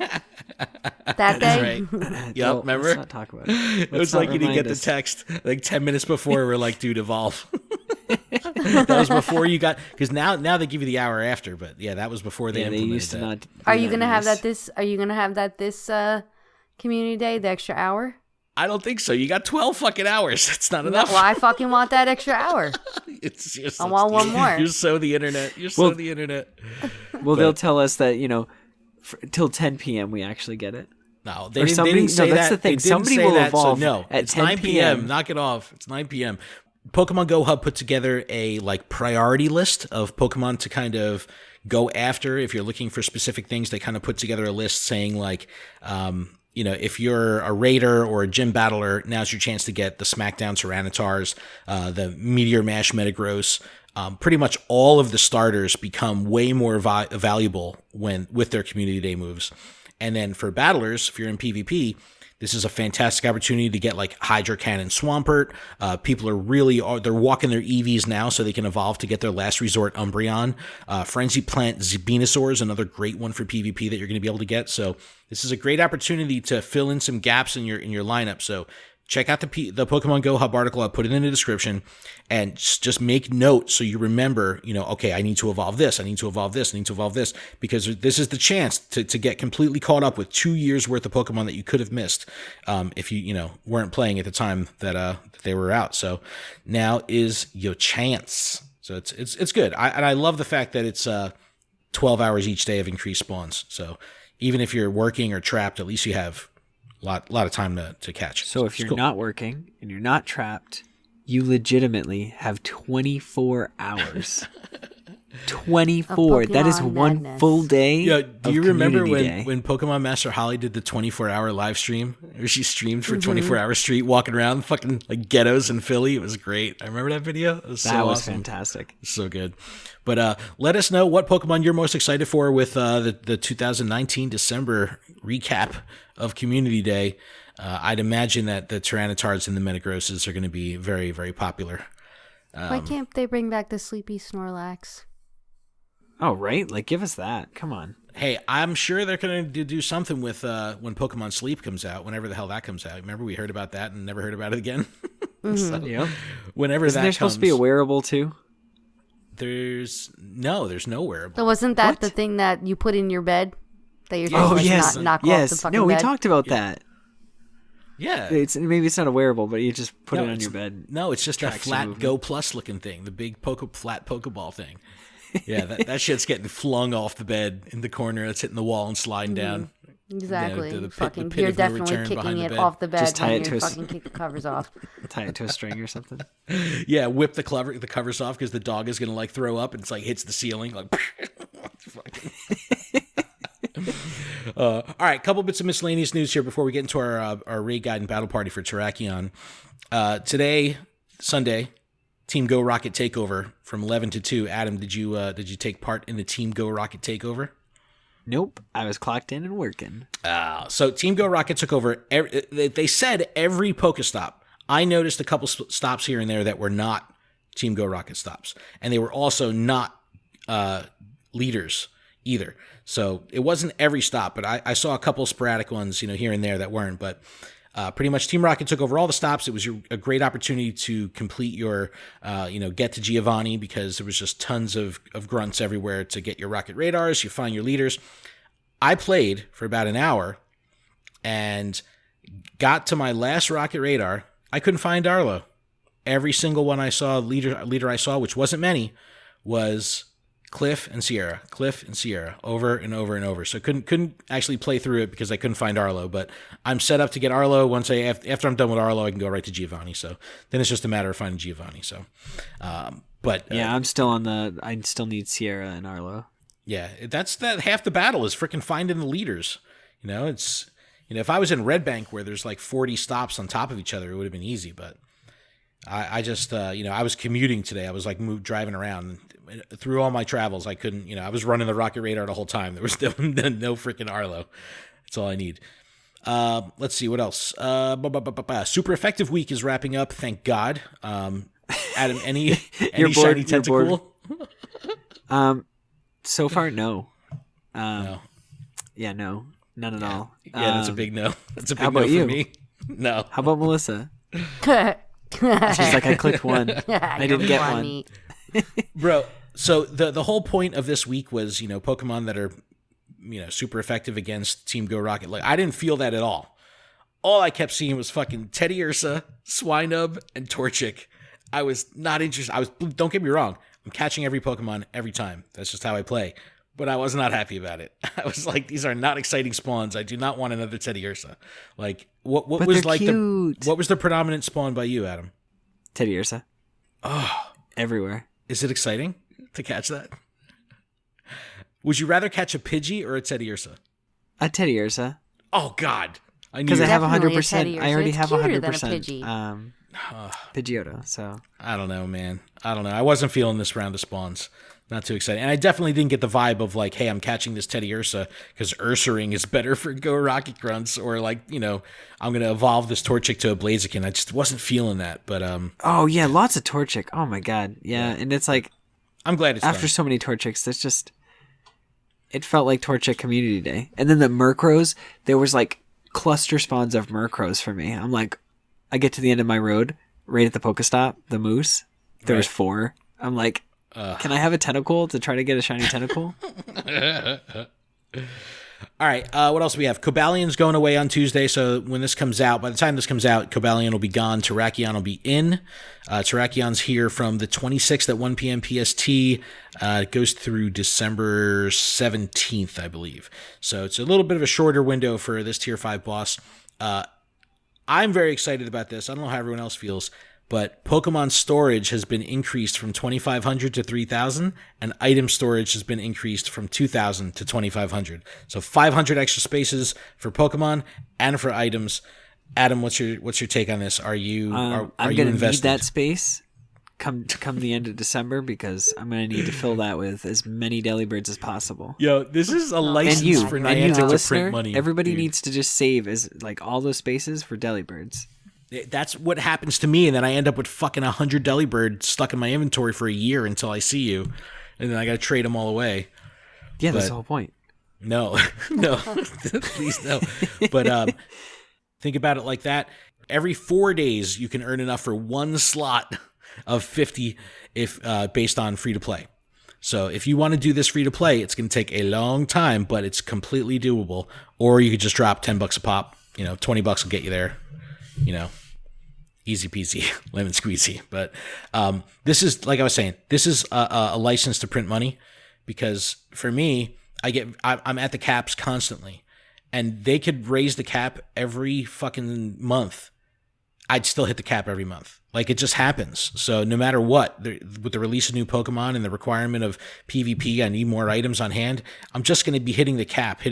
that day. Right. Yep, remember? Let's not talk about it. It was like you didn't get the text like 10 minutes before. We're like, dude, evolve. That was before you got, because now they give you the hour after. But yeah, that was before they implemented used to that. Are you gonna have that this? Are you gonna have that this community day? The extra hour? I don't think so. You got 12 fucking hours. That's not enough. Well, I fucking want that extra hour. I want one more. You're so the internet. Well, they'll tell us that, till 10 p.m. we actually get it. No, they Or didn't, somebody- they didn't say no, that's that. the thing. They didn't Somebody say will that, evolve so no, at it's 10 9 p.m. p.m. Knock it off. It's 9 p.m. Pokemon Go Hub put together a like priority list of Pokemon to kind of go after. If you're looking for specific things, they kind of put together a list saying like, if you're a raider or a gym battler, now's your chance to get the Smackdown Tyranitars, the Meteor Mash Metagross. Pretty much all of the starters become way more valuable with their Community Day moves. And then for battlers, if you're in PvP, this is a fantastic opportunity to get like Hydro Cannon Swampert. People they're walking their EVs now so they can evolve to get their last resort Umbreon. Frenzy Plant Venusaur is another great one for PvP that you're going to be able to get. So this is a great opportunity to fill in some gaps in your lineup. So check out the Pokemon Go Hub article. I'll put it in the description, and just make notes so you remember, okay, I need to evolve this. I need to evolve this. I need to evolve this, because this is the chance to get completely caught up with 2 years worth of Pokemon that you could have missed if you weren't playing at the time that they were out. So now is your chance. So it's good. I love the fact that it's 12 hours each day of increased spawns. So even if you're working or trapped, at least you have a lot of time to catch. So if you're not working and you're not trapped, you legitimately have 24 hours. 24. That is one madness. full day. Yeah, do you remember day. when Pokemon Master Holly did the 24-hour live stream? Where she streamed for 24 hours straight, walking around fucking like ghettos in Philly. It was great. I remember that video. It was That was awesome. fantastic. So good. But let us know what Pokemon you're most excited for with the 2019 December recap of Community Day. I'd imagine that the Tyranitars and the Metagrosses are going to be very, very popular. Why can't they bring back the Sleepy Snorlax? Oh, right? Like, give us that. Come on. Hey, I'm sure they're going to do something with when Pokemon Sleep comes out, whenever the hell that comes out. Remember we heard about that and never heard about it again? So, Yep. whenever Isn't that there comes, supposed to be a wearable, too? there's no wearable. So wasn't that What? the thing that you put in your bed? That you're Oh, supposed to yes. not knock off the Yes. fucking No, we bed? talked about that. Yeah. Maybe it's not a wearable, but you just put No, it on it's- your bed. No, it's just that Tracks flat your movement. Go Plus looking thing, the big flat Pokeball thing. Yeah, that shit's getting flung off the bed in the corner. It's hitting the wall and sliding down. Exactly. The fucking, pit you're of no definitely return behind kicking the it bed. off the bed Just tie when it you to a fucking kick the covers off. Tie it to a string or something. Yeah, whip the covers off because the dog is gonna like throw up and it's like hits the ceiling like. All right, couple bits of miscellaneous news here before we get into our raid guide and battle party for Terrakion. Today, Sunday, Team Go Rocket Takeover from 11 to 2. Adam, did you take part in the Team Go Rocket Takeover? Nope. I was clocked in and working. So Team Go Rocket took over. They said every Pokestop. I noticed a couple stops here and there that were not Team Go Rocket stops, and they were also not leaders either. So it wasn't every stop, but I saw a couple sporadic ones, here and there that weren't. But pretty much Team Rocket took over all the stops. It was a great opportunity to complete your, get to Giovanni, because there was just tons of grunts everywhere to get your rocket radars. You find your leaders. I played for about an hour and got to my last rocket radar. I couldn't find Arlo. Every single one I saw, leader I saw, which wasn't many, was Cliff and Sierra, over and over and over. So couldn't actually play through it because I couldn't find Arlo. But I'm set up to get Arlo. After I'm done with Arlo, I can go right to Giovanni. So then it's just a matter of finding Giovanni. So, Yeah, I'm still I still need Sierra and Arlo. Yeah, that's half the battle is freaking finding the leaders. It's if I was in Red Bank where there's like 40 stops on top of each other, it would have been easy. But I just I was commuting today. I was like driving around. Through all my travels, I couldn't, I was running the rocket radar the whole time. There was no freaking Arlo. That's all I need. Let's see what else. Super Effective Week is wrapping up. Thank God. Adam, any shiny tentacle? So far, no. No. Yeah, no, none at all. Yeah, that's a big no. That's a big how no about for you? me. No. How about Melissa? She's like, I clicked one. I didn't get one. Bro, so the whole point of this week was, Pokemon that are, super effective against Team Go Rocket. Like, I didn't feel that at all. All I kept seeing was fucking Teddy Ursa, Swinub, and Torchic. I was not interested. Don't get me wrong, I'm catching every Pokemon every time. That's just how I play. but I was not happy about it. I was like, these are not exciting spawns. I do not want another Teddiursa. Like, what But was they're like cute. what was the predominant spawn by you, Adam? Teddiursa. Oh, Everywhere. is it exciting to catch that? Would you rather catch a Pidgey or a Teddiursa? A Teddiursa. Oh God, I knew Because I have Definitely a 100%. I Teddiursa. already It's have cuter than a 100%. Pidgeotto. So I don't know, man. I don't know. I wasn't feeling this round of spawns. Not too exciting. And I definitely didn't get the vibe of like, hey, I'm catching this Teddiursa because Ursaring is better for Go Rocket Grunts, or like, you know, I'm going to evolve this Torchic to a Blaziken. I just wasn't feeling that. But oh yeah, lots of Torchic. Oh my god, yeah. And it's like I'm glad it's after done. so many Torchics, there's just it felt like Torchic Community Day. And then the Murkrows, there was like cluster spawns of Murkrows for me. I'm like, I get to the end of my road, right at the Pokestop, the Moose. There was 4. I'm like, can I have a tentacle to try to get a shiny tentacle? All right, what else do we have? Cobalion's going away on Tuesday, so when this comes out, by the time this comes out, Cobalion will be gone, Terrakion will be in. Terrakion's here from the 26th at 1 p.m. PST. It goes through December 17th, I believe. So it's a little bit of a shorter window for this Tier 5 boss. I'm very excited about this. I don't know how everyone else feels, but Pokemon storage has been increased from 2,500 to 3,000, and item storage has been increased from 2,000 to 2,500. So 500 extra spaces for Pokemon and for items. Adam, what's your take on this? Are you I'm you gonna invested? need that space come the end of December because I'm gonna need to fill that with as many Delibirds as possible. Yo, this is a And license you, for and you, Niantic the to listener, print money. everybody dude. needs to just save as like all those spaces for Delibirds. That's what happens to me, and then I end up with fucking 100 Delibird stuck in my inventory for a year until I see you, and then I gotta trade them all away. Yeah, that's But- the whole point. No, no, please no. But think about it like that. Every 4 days, you can earn enough for one slot of 50 if based on free to play. So if you want to do this free to play, it's going to take a long time, but it's completely doable. Or you could just drop $10 a pop. You know, $20 will get you there. You know, easy peasy, lemon squeezy. But this is, like I was saying, this is a license to print money, because for me, I'm at the caps constantly, and they could raise the cap every fucking month. I'd still hit the cap every month. Like, it just happens. So no matter what, with the release of new Pokemon and the requirement of PvP, I need more items on hand. I'm just going to be hitting the cap.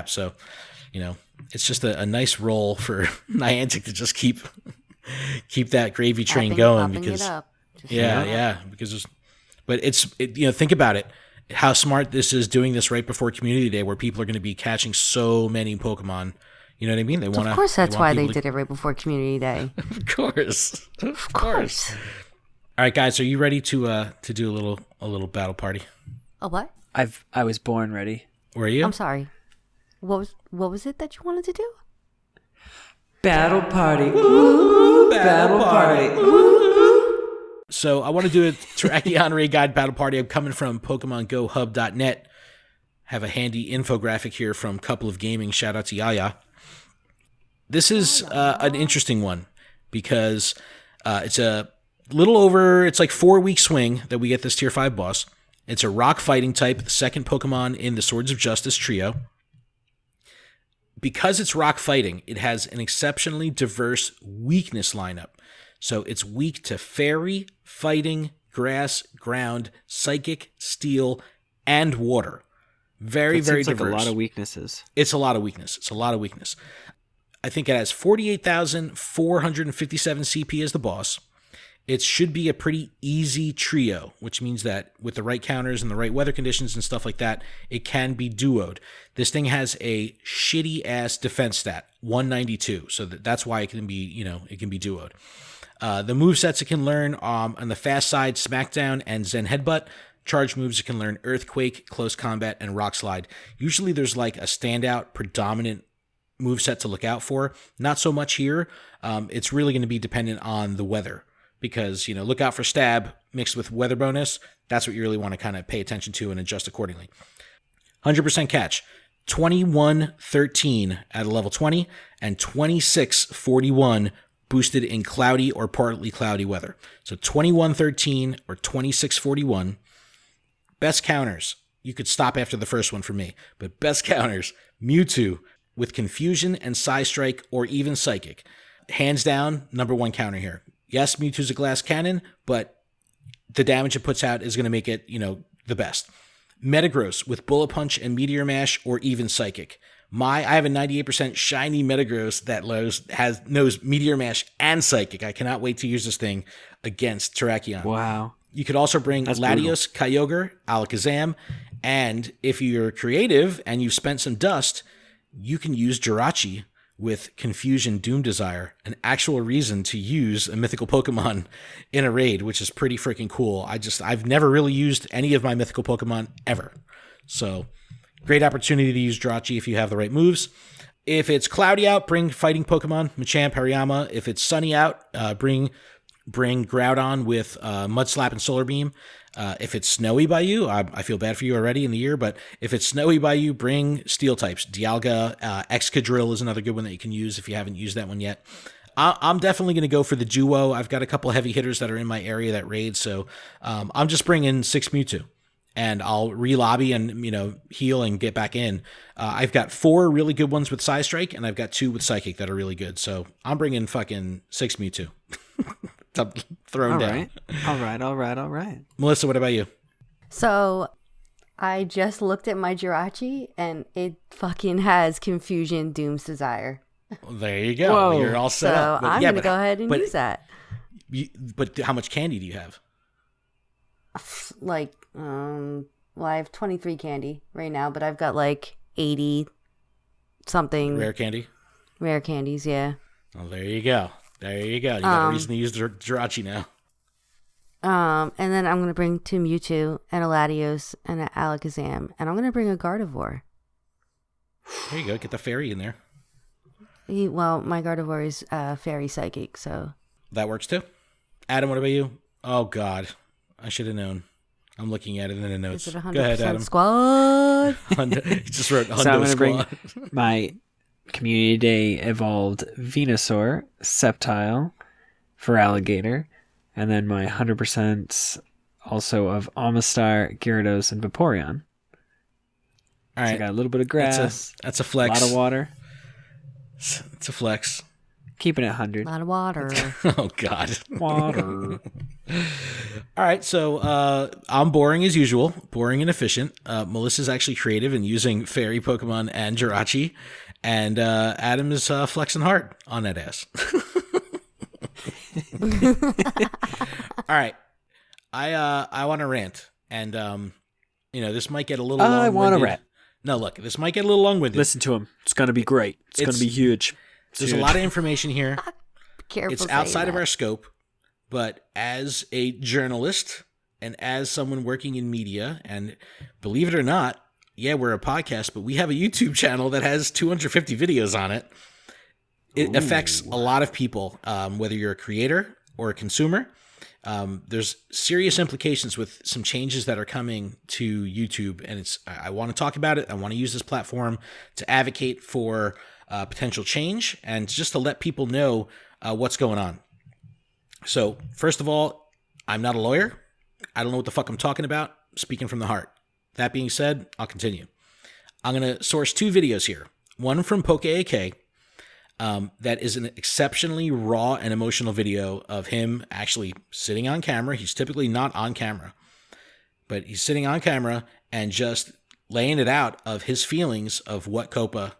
So, you know, it's just a nice roll for Niantic to just keep that gravy train going, because you know, think about it, how smart this is, doing this right before Community Day, where people are going to be catching so many Pokemon. You know what I mean? Of course, that's why they did it right before Community Day. Of course. Of course. All right, guys, are you ready to do a little battle party? A what? I was born ready. Were you? I'm sorry. What was it that you wanted to do? Battle party. Woo! Battle party. Woo! So I want to do a Terrakion Raid Guide battle party. I'm coming from PokemonGoHub.net. Have a handy infographic here from Couple of Gaming. Shout out to Yaya. This is an interesting one, because it's a little over, it's like 4-week swing that we get this Tier 5 boss. It's a rock fighting type, the second Pokemon in the Swords of Justice trio. Because it's rock fighting, it has an exceptionally diverse weakness lineup. So it's weak to fairy, fighting, grass, ground, psychic, steel, and water. Very, very diverse. Like a lot of weaknesses. It's a lot of weakness. I think it has 48,457 CP as the boss. It should be a pretty easy trio, which means that with the right counters and the right weather conditions and stuff like that, it can be duoed. This thing has a shitty-ass defense stat, 192, so that's why it can be, you know, it can be duoed. The movesets it can learn on the fast side, Smackdown and Zen Headbutt. Charge moves it can learn Earthquake, Close Combat, and Rock Slide. Usually there's like a standout, predominant moveset to look out for. Not so much here. It's really going to be dependent on the weather, because, you know, look out for Stab mixed with weather bonus. That's what you really want to kind of pay attention to and adjust accordingly. 100% catch. 2113 at a level 20 and 2641 boosted in cloudy or partly cloudy weather. So 2113 or 2641. Best counters: you could stop after the first one for me. But best counters, Mewtwo with Confusion and Psystrike or even Psychic. Hands down, number one counter here. Yes, Mewtwo's a glass cannon, but the damage it puts out is going to make it, the best. Metagross with Bullet Punch and Meteor Mash or even Psychic. I have a 98% shiny Metagross that knows Meteor Mash and Psychic. I cannot wait to use this thing against Terrakion. Wow. You could also bring Latios, Kyogre, Alakazam, and if you're creative and you've spent some dust, you can use Jirachi with Confusion Doom Desire, an actual reason to use a mythical Pokemon in a raid, which is pretty freaking cool. I've never really used any of my mythical Pokemon ever. So, great opportunity to use Jirachi if you have the right moves. If it's cloudy out, bring fighting Pokemon, Machamp, Hariyama. If it's sunny out, bring Groudon with Mudslap and Solar Beam. If it's snowy by you, I feel bad for you already in the year, but if it's snowy by you, bring Steel types. Dialga, Excadrill is another good one that you can use if you haven't used that one yet. I'm definitely going to go for the duo. I've got a couple heavy hitters that are in my area that raid, so I'm just bringing 6 Mewtwo. And I'll re-lobby and, heal and get back in. I've got 4 really good ones with Psystrike, and I've got 2 with Psychic that are really good. So I'm bringing fucking 6 Mewtwo. Thrown down. All right. Melissa, what about you? So I just looked at my Jirachi, and it fucking has Confusion Doom's Desire. Well, there you go. Whoa. You're all set So up. I'm going to go ahead and use that. But how much candy do you have? I have 23 candy right now, but I've got 80 something Rare candy? Rare candies, yeah. Well, there you go. You got a reason to use Jirachi now. And then I'm going to bring 2 Mewtwo and a Latios and an Alakazam, and I'm going to bring a Gardevoir. There you go. Get the fairy in there. My Gardevoir is Fairy Psychic, so. That works too. Adam, what about you? Oh, God. I should have known. I'm looking at it in the notes. Is it 100% Go ahead, Adam. Squad? He just wrote Hundo So I'm going to Squad. bring my Community Day evolved Venusaur, Sceptile for Alligator, and then my 100% also of Amistar, Gyarados, and Vaporeon. All right. So I got a little bit of grass. That's a flex. A lot of water. It's a flex. Keeping it A 100. lot of water. Oh, God. Water. All right, so I'm boring as usual, boring and efficient. Melissa's actually creative and using fairy Pokemon and Jirachi, and Adam is flexing hard on that ass. All right, I want to rant, and this might get a little. I want to rant. No, look, this might get a little long-winded. Listen to him. It's going to be great. It's going to be huge. There's a lot of information here. Careful. It's outside of our scope, but as a journalist and as someone working in media, and believe it or not, yeah, we're a podcast, but we have a YouTube channel that has 250 videos on it. It affects a lot of people, whether you're a creator or a consumer. There's serious implications with some changes that are coming to YouTube, and I want to talk about it. I want to use this platform to advocate for potential change and just to let people know what's going on. So, first of all, I'm not a lawyer. I don't know what the fuck I'm talking about. Speaking from the heart. That being said, I'll continue. I'm going to source 2 videos here. One from Poké that is an exceptionally raw and emotional video of him actually sitting on camera. He's typically not on camera, but he's sitting on camera and just laying it out of his feelings of what COPPA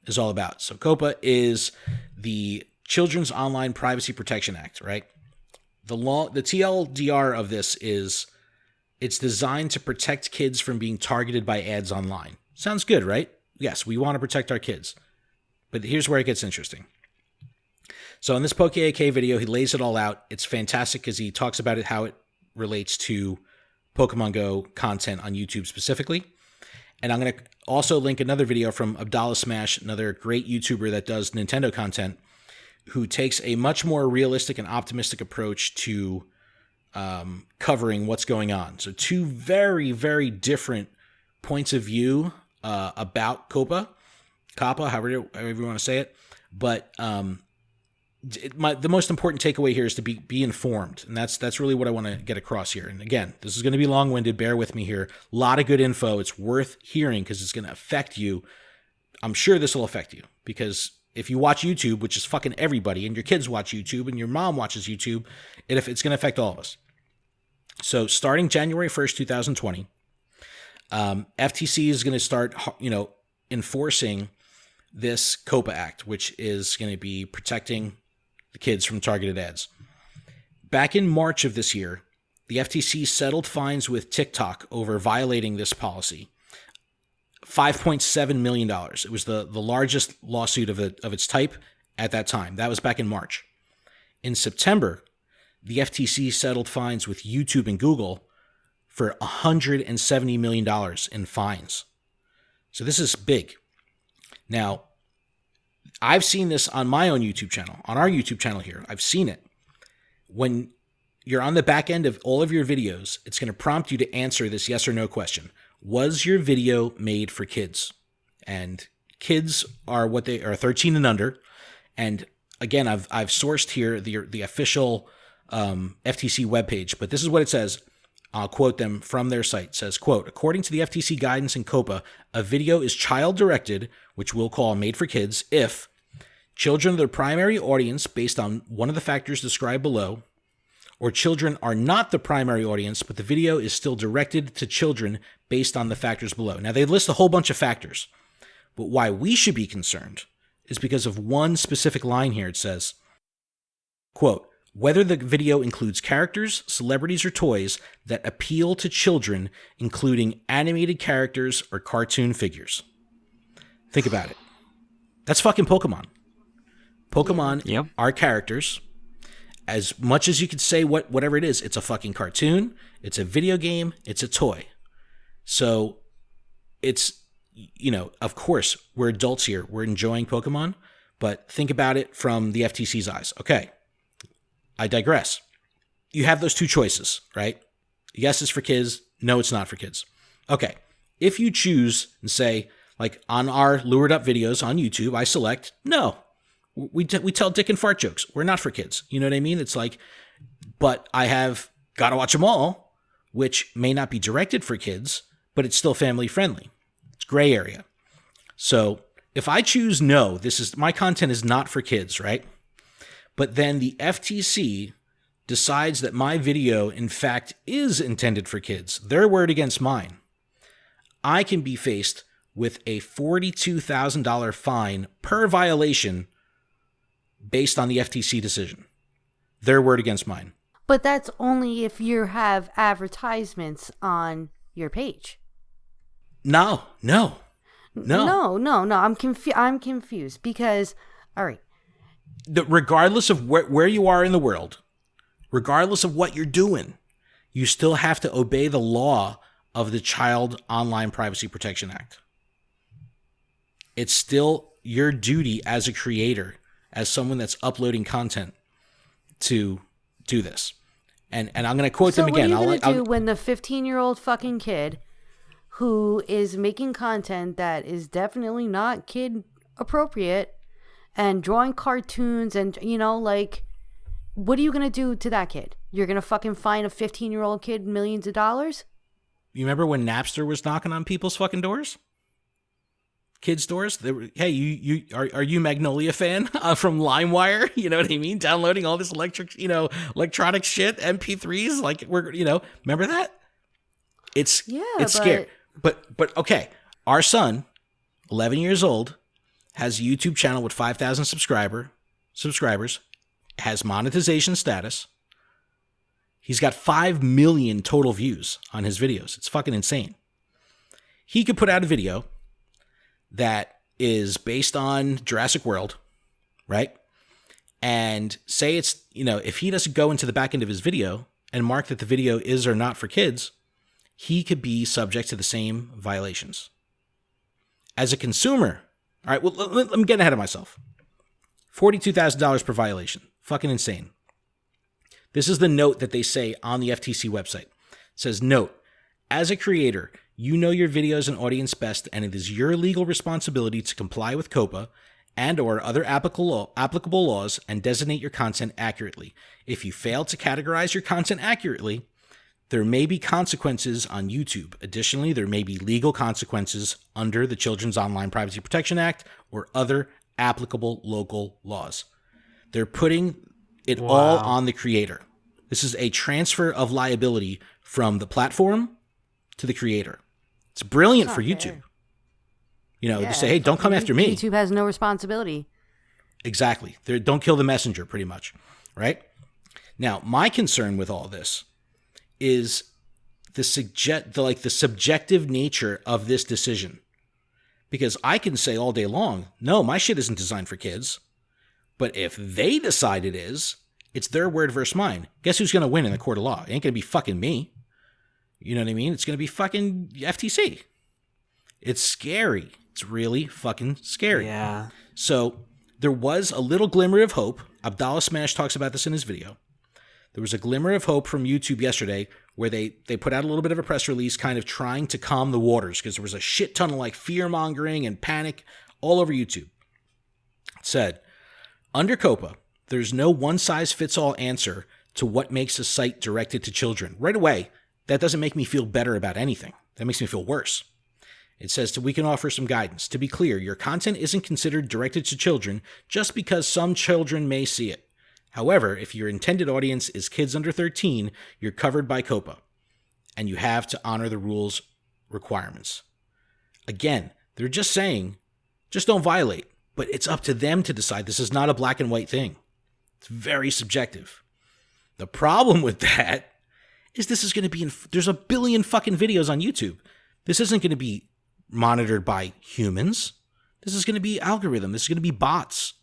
is all about. So COPPA is the Children's Online Privacy Protection Act, right? The TLDR of this is it's designed to protect kids from being targeted by ads online. Sounds good, right? Yes, we want to protect our kids. But here's where it gets interesting. So in this Poké video, he lays it all out. It's fantastic because he talks about it, how it relates to Pokemon Go content on YouTube specifically. And I'm going to also link another video from Abdallah Smash, another great YouTuber that does Nintendo content, who takes a much more realistic and optimistic approach to covering what's going on. So 2 very, very different points of view about COPPA, however you want to say it. But the most important takeaway here is to be informed, and that's really what I want to get across here. And again, this is going to be long-winded. Bear with me here. A lot of good info. It's worth hearing because it's going to affect you. I'm sure this will affect you because if you watch YouTube, which is fucking everybody, and your kids watch YouTube, and your mom watches YouTube, it's going to affect all of us. So starting January 1st, 2020, FTC is going to start, enforcing this COPPA Act, which is going to be protecting the kids from targeted ads. Back in March of this year, the FTC settled fines with TikTok over violating this policy. $5.7 million. It was the largest lawsuit of its type at that time. That was back in March. In September, the FTC settled fines with YouTube and Google for $170 million in fines. So this is big. Now, I've seen this on my own YouTube channel, on our YouTube channel here. I've seen it. When you're on the back end of all of your videos, it's going to prompt you to answer this yes or no question. Was your video made for kids? And kids are 13 and under. And again, I've sourced here the official FTC webpage, but this is what it says. I'll quote them from their site. It says, quote, according to the FTC guidance in COPPA, a video is child-directed, which we'll call made for kids, if children are the primary audience based on one of the factors described below, or children are not the primary audience, but the video is still directed to children based on the factors below. Now, they list a whole bunch of factors, but why we should be concerned is because of one specific line here. It says, quote, whether the video includes characters, celebrities, or toys that appeal to children, including animated characters or cartoon figures. Think about it. That's fucking Pokemon. Pokemon are characters. As much as you could say whatever it is, it's a fucking cartoon, it's a video game, it's a toy. So it's, of course, we're adults here. We're enjoying Pokemon, but think about it from the FTC's eyes. Okay. I digress. You have those two choices, right? Yes, it's for kids. No, it's not for kids. Okay. If you choose and say, like on our lured up videos on YouTube, I select, no, we tell dick and fart jokes. We're not for kids. You know what I mean? It's like, but I have got to watch them all, which may not be directed for kids, but it's still family friendly. It's gray area. So if I choose no, my content is not for kids, right? But then the FTC decides that my video, in fact, is intended for kids. Their word against mine. I can be faced with a $42,000 fine per violation based on the FTC decision. Their word against mine. But that's only if you have advertisements on your page. No. I'm confused because, all right. Regardless of where you are in the world, regardless of what you're doing, you still have to obey the law of the Child Online Privacy Protection Act. It's still your duty as a creator, as someone that's uploading content, to do this. And I'm going to quote them again. So what are you going to do when the 15-year-old fucking kid who is making content that is definitely not kid appropriate and drawing cartoons and, what are you going to do to that kid? You're going to fucking fine a 15-year-old kid millions of dollars? You remember when Napster was knocking on people's fucking doors? Kids' doors? Hey, are you Magnolia fan from LimeWire? You know what I mean? Downloading all this electronic shit, MP3s, like remember that? It's scary. But okay, our son, 11 years old, has a YouTube channel with 5,000 subscribers, has monetization status. He's got 5 million total views on his videos. It's fucking insane. He could put out a video that is based on Jurassic World, right? And say it's, if he doesn't go into the back end of his video and mark that the video is or not for kids, he could be subject to the same violations. As a consumer, all right, well, let me get ahead of myself. $42,000 per violation. Fucking insane. This is the note that they say on the FTC website. It says, note, as a creator, you know your videos and audience best, and it is your legal responsibility to comply with COPPA and or other applicable laws and designate your content accurately. If you fail to categorize your content accurately, there may be consequences on YouTube. Additionally, there may be legal consequences under the Children's Online Privacy Protection Act or other applicable local laws. They're putting it all on the creator. This is a transfer of liability from the platform to the creator. It's brilliant for YouTube. Fair. To say, hey, don't come after me. YouTube has no responsibility. Exactly. Don't kill the messenger, pretty much. Right? Now, my concern with all this is the subjective nature of this decision. Because I can say all day long, no, my shit isn't designed for kids. But if they decide it is, it's their word versus mine. Guess who's going to win in the court of law? It ain't going to be fucking me. You know what I mean? It's going to be fucking FTC. It's scary. It's really fucking scary. Yeah. So there was a little glimmer of hope. Abdallah Smash talks about this in his video. There was a glimmer of hope from YouTube yesterday where they put out a little bit of a press release kind of trying to calm the waters because there was a shit ton of like fear-mongering and panic all over YouTube. It said, under COPPA, there's no one-size-fits-all answer to what makes a site directed to children. Right away, that doesn't make me feel better about anything. That makes me feel worse. It says that we can offer some guidance. To be clear, your content isn't considered directed to children just because some children may see it. However, if your intended audience is kids under 13, you're covered by COPPA, and you have to honor the rules requirements. Again, they're just saying, just don't violate, but it's up to them to decide. This is not a black and white thing. It's very subjective. The problem with that is this is going to be, there's a billion fucking videos on YouTube. This isn't going to be monitored by humans. This is going to be algorithm. This is going to be bots.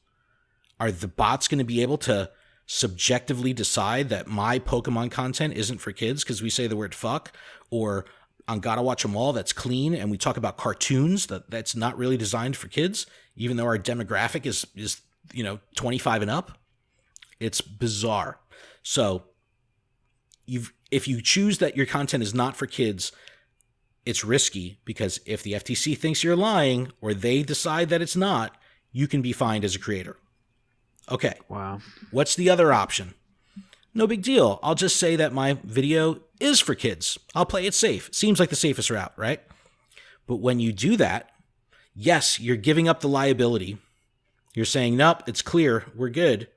Are the bots going to be able to subjectively decide that my Pokemon content isn't for kids because we say the word fuck, or on Gotta Watch 'Em All that's clean and we talk about cartoons that's not really designed for kids, even though our demographic is 25 and up? It's bizarre. So if you choose that your content is not for kids, it's risky because if the FTC thinks you're lying or they decide that it's not, you can be fined as a creator. Okay. Wow. What's the other option? No big deal. I'll just say that my video is for kids. I'll play it safe. Seems like the safest route, right? But when you do that, yes, you're giving up the liability. You're saying, nope, it's clear. We're good.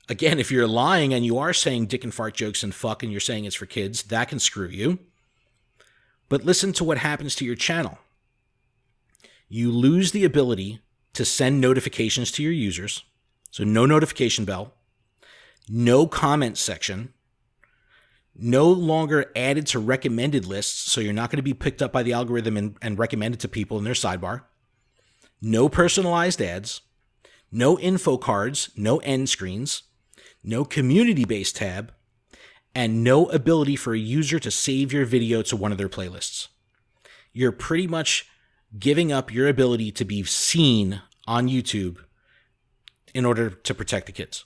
Again, if you're lying and you are saying dick and fart jokes and fuck and you're saying it's for kids, that can screw you. But listen to what happens to your channel. You lose the ability to send notifications to your users. So no notification bell, no comment section, no longer added to recommended lists, so you're not going to be picked up by the algorithm and recommended to people in their sidebar, no personalized ads, no info cards, no end screens, no community-based tab, and no ability for a user to save your video to one of their playlists. You're pretty much giving up your ability to be seen on YouTube in order to protect the kids.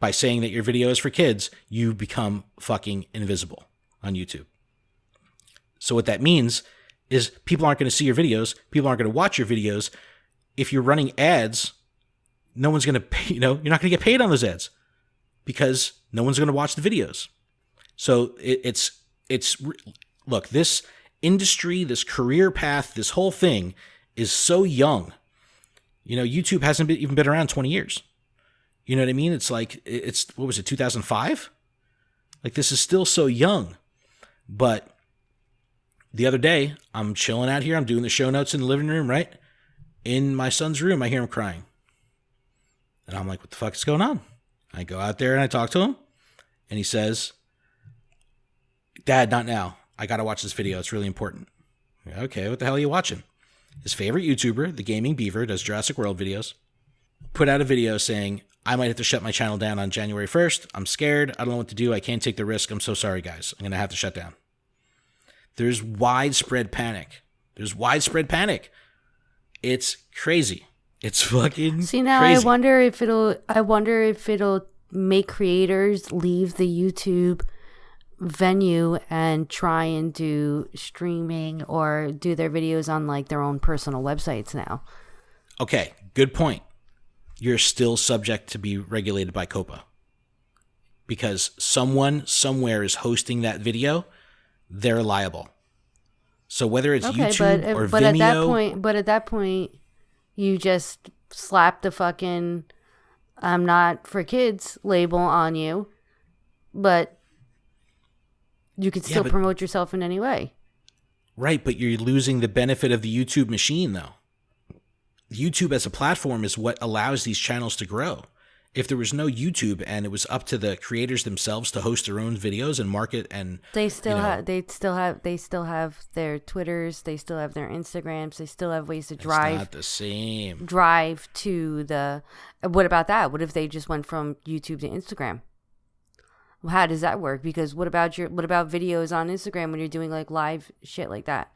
By saying that your video is for kids, you become fucking invisible on YouTube. So what that means is people aren't going to see your videos. People aren't going to watch your videos. If you're running ads, no one's going to pay, you're not going to get paid on those ads because no one's going to watch the videos. So look, this industry, this career path, this whole thing is so young. YouTube hasn't even been around 20 years. You know what I mean? It's like, what was it, 2005? Like, this is still so young. But the other day, I'm chilling out here. I'm doing the show notes in the living room, right? In my son's room, I hear him crying. And I'm like, what the fuck is going on? I go out there and I talk to him. And he says, Dad, not now. I got to watch this video. It's really important. Okay, what the hell are you watching? His favorite YouTuber, the Gaming Beaver, does Jurassic World videos, put out a video saying, I might have to shut my channel down on January 1st. I'm scared. I don't know what to do. I can't take the risk. I'm so sorry, guys. I'm going to have to shut down. There's widespread panic. It's crazy. It's fucking See, now crazy. I wonder if it'll make creators leave the YouTube venue and try and do streaming or do their videos on like their own personal websites now. Okay, good point. You're still subject to be regulated by COPPA. Because someone somewhere is hosting that video, they're liable. So whether it's YouTube or Vimeo... At that point, you just slap the fucking "I'm not for kids" label on you, but you can still promote yourself in any way. Right, but you're losing the benefit of the YouTube machine, though. YouTube as a platform is what allows these channels to grow. If there was no YouTube and it was up to the creators themselves to host their own videos and market, and they still have their Twitters, they still have their Instagrams, they still have ways to drive. It's not the same. Drive to the. What about that? What if they just went from YouTube to Instagram? Well, how does that work? Because what about videos on Instagram when you're doing like live shit like that?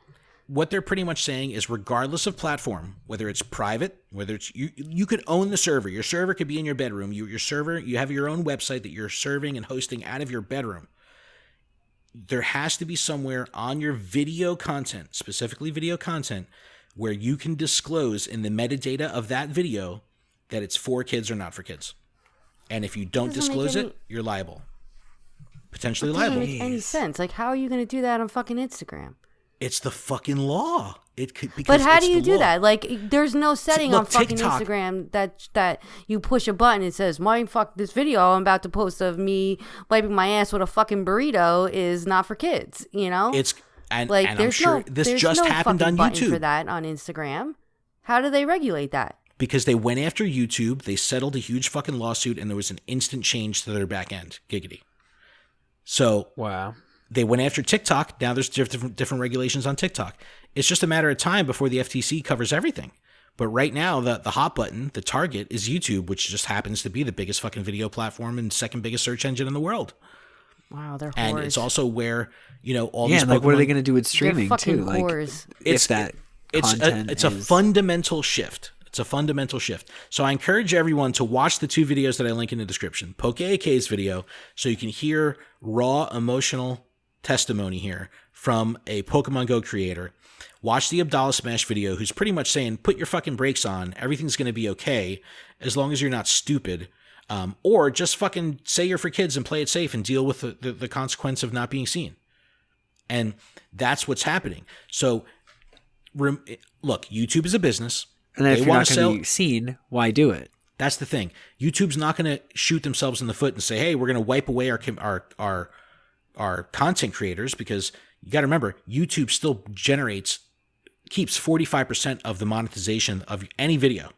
What they're pretty much saying is, regardless of platform, whether it's private, whether it's you could own the server. Your server could be in your bedroom. Your server, you have your own website that you're serving and hosting out of your bedroom. There has to be somewhere on your video content, specifically video content, where you can disclose in the metadata of that video that it's for kids or not for kids. And if you don't disclose it, you're liable. Potentially liable. Doesn't make any sense. Like, how are you going to do that on fucking Instagram? It's the fucking law. But how do you do that? Like, there's no setting on fucking TikTok. Instagram that you push a button and says, "My fuck, this video I'm about to post of me wiping my ass with a fucking burrito is not for kids." You know, there's I'm sure this just happened on YouTube for that on Instagram. How do they regulate that? Because they went after YouTube, they settled a huge fucking lawsuit, and there was an instant change to their back end. Giggity. So wow. They went after TikTok. Now there's different regulations on TikTok. It's just a matter of time before the FTC covers everything. But right now, the hot button, the target, is YouTube, which just happens to be the biggest fucking video platform and second biggest search engine in the world. Wow, they're whores. And it's also where, all these Pokemon... like what are they going to do with streaming too? Like, whores. It's a fundamental shift. It's a fundamental shift. So I encourage everyone to watch the 2 videos that I link in the description. Poké's video, so you can hear raw emotional testimony here from a Pokemon Go creator. Watch the Abdallah Smash video, who's pretty much saying, put your fucking brakes on. Everything's going to be okay as long as you're not stupid. Or just fucking say you're for kids and play it safe and deal with the consequence of not being seen. And that's what's happening. So, look, YouTube is a business. And if you're not going to be seen, why do it? That's the thing. YouTube's not going to shoot themselves in the foot and say, hey, we're going to wipe away our content creators, because you got to remember, YouTube still keeps 45% of the monetization of any video.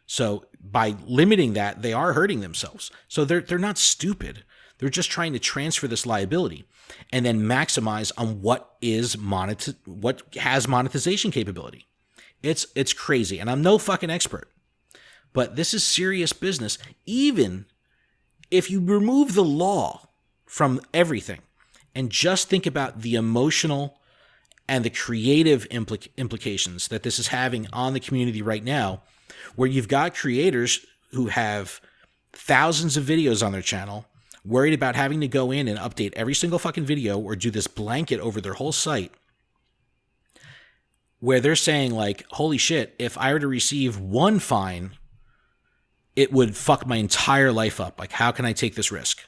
So by limiting that, they are hurting themselves. So they're not stupid. They're just trying to transfer this liability and then maximize on what has monetization capability. It's crazy, and I'm no fucking expert, but this is serious business. Even if you remove the law from everything and just think about the emotional and the creative implications that this is having on the community right now, where you've got creators who have thousands of videos on their channel, worried about having to go in and update every single fucking video or do this blanket over their whole site, where they're saying, like, holy shit, if I were to receive one fine, it would fuck my entire life up. Like, how can I take this risk?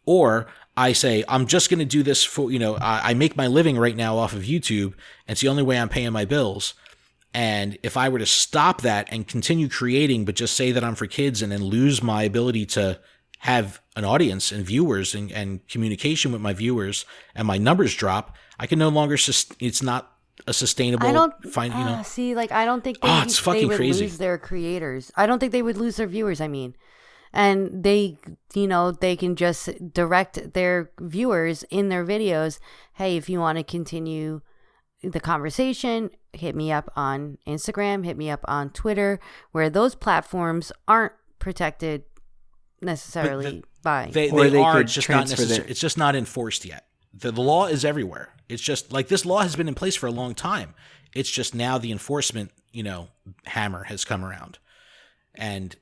Or I say, I'm just going to do this for, I make my living right now off of YouTube, and it's the only way I'm paying my bills. And if I were to stop that and continue creating, but just say that I'm for kids and then lose my ability to have an audience and viewers and communication with my viewers, and my numbers drop, I can no longer, it's not a sustainable I don't think it's fucking they would crazy. Lose their creators. I don't think they would lose their viewers. I mean, and they can just direct their viewers in their videos. Hey, if you want to continue the conversation, hit me up on Instagram, hit me up on Twitter, where those platforms aren't protected necessarily by. They are just not necessarily. It's just not enforced yet. The law is everywhere. It's just like this law has been in place for a long time. It's just now the enforcement, hammer has come around. And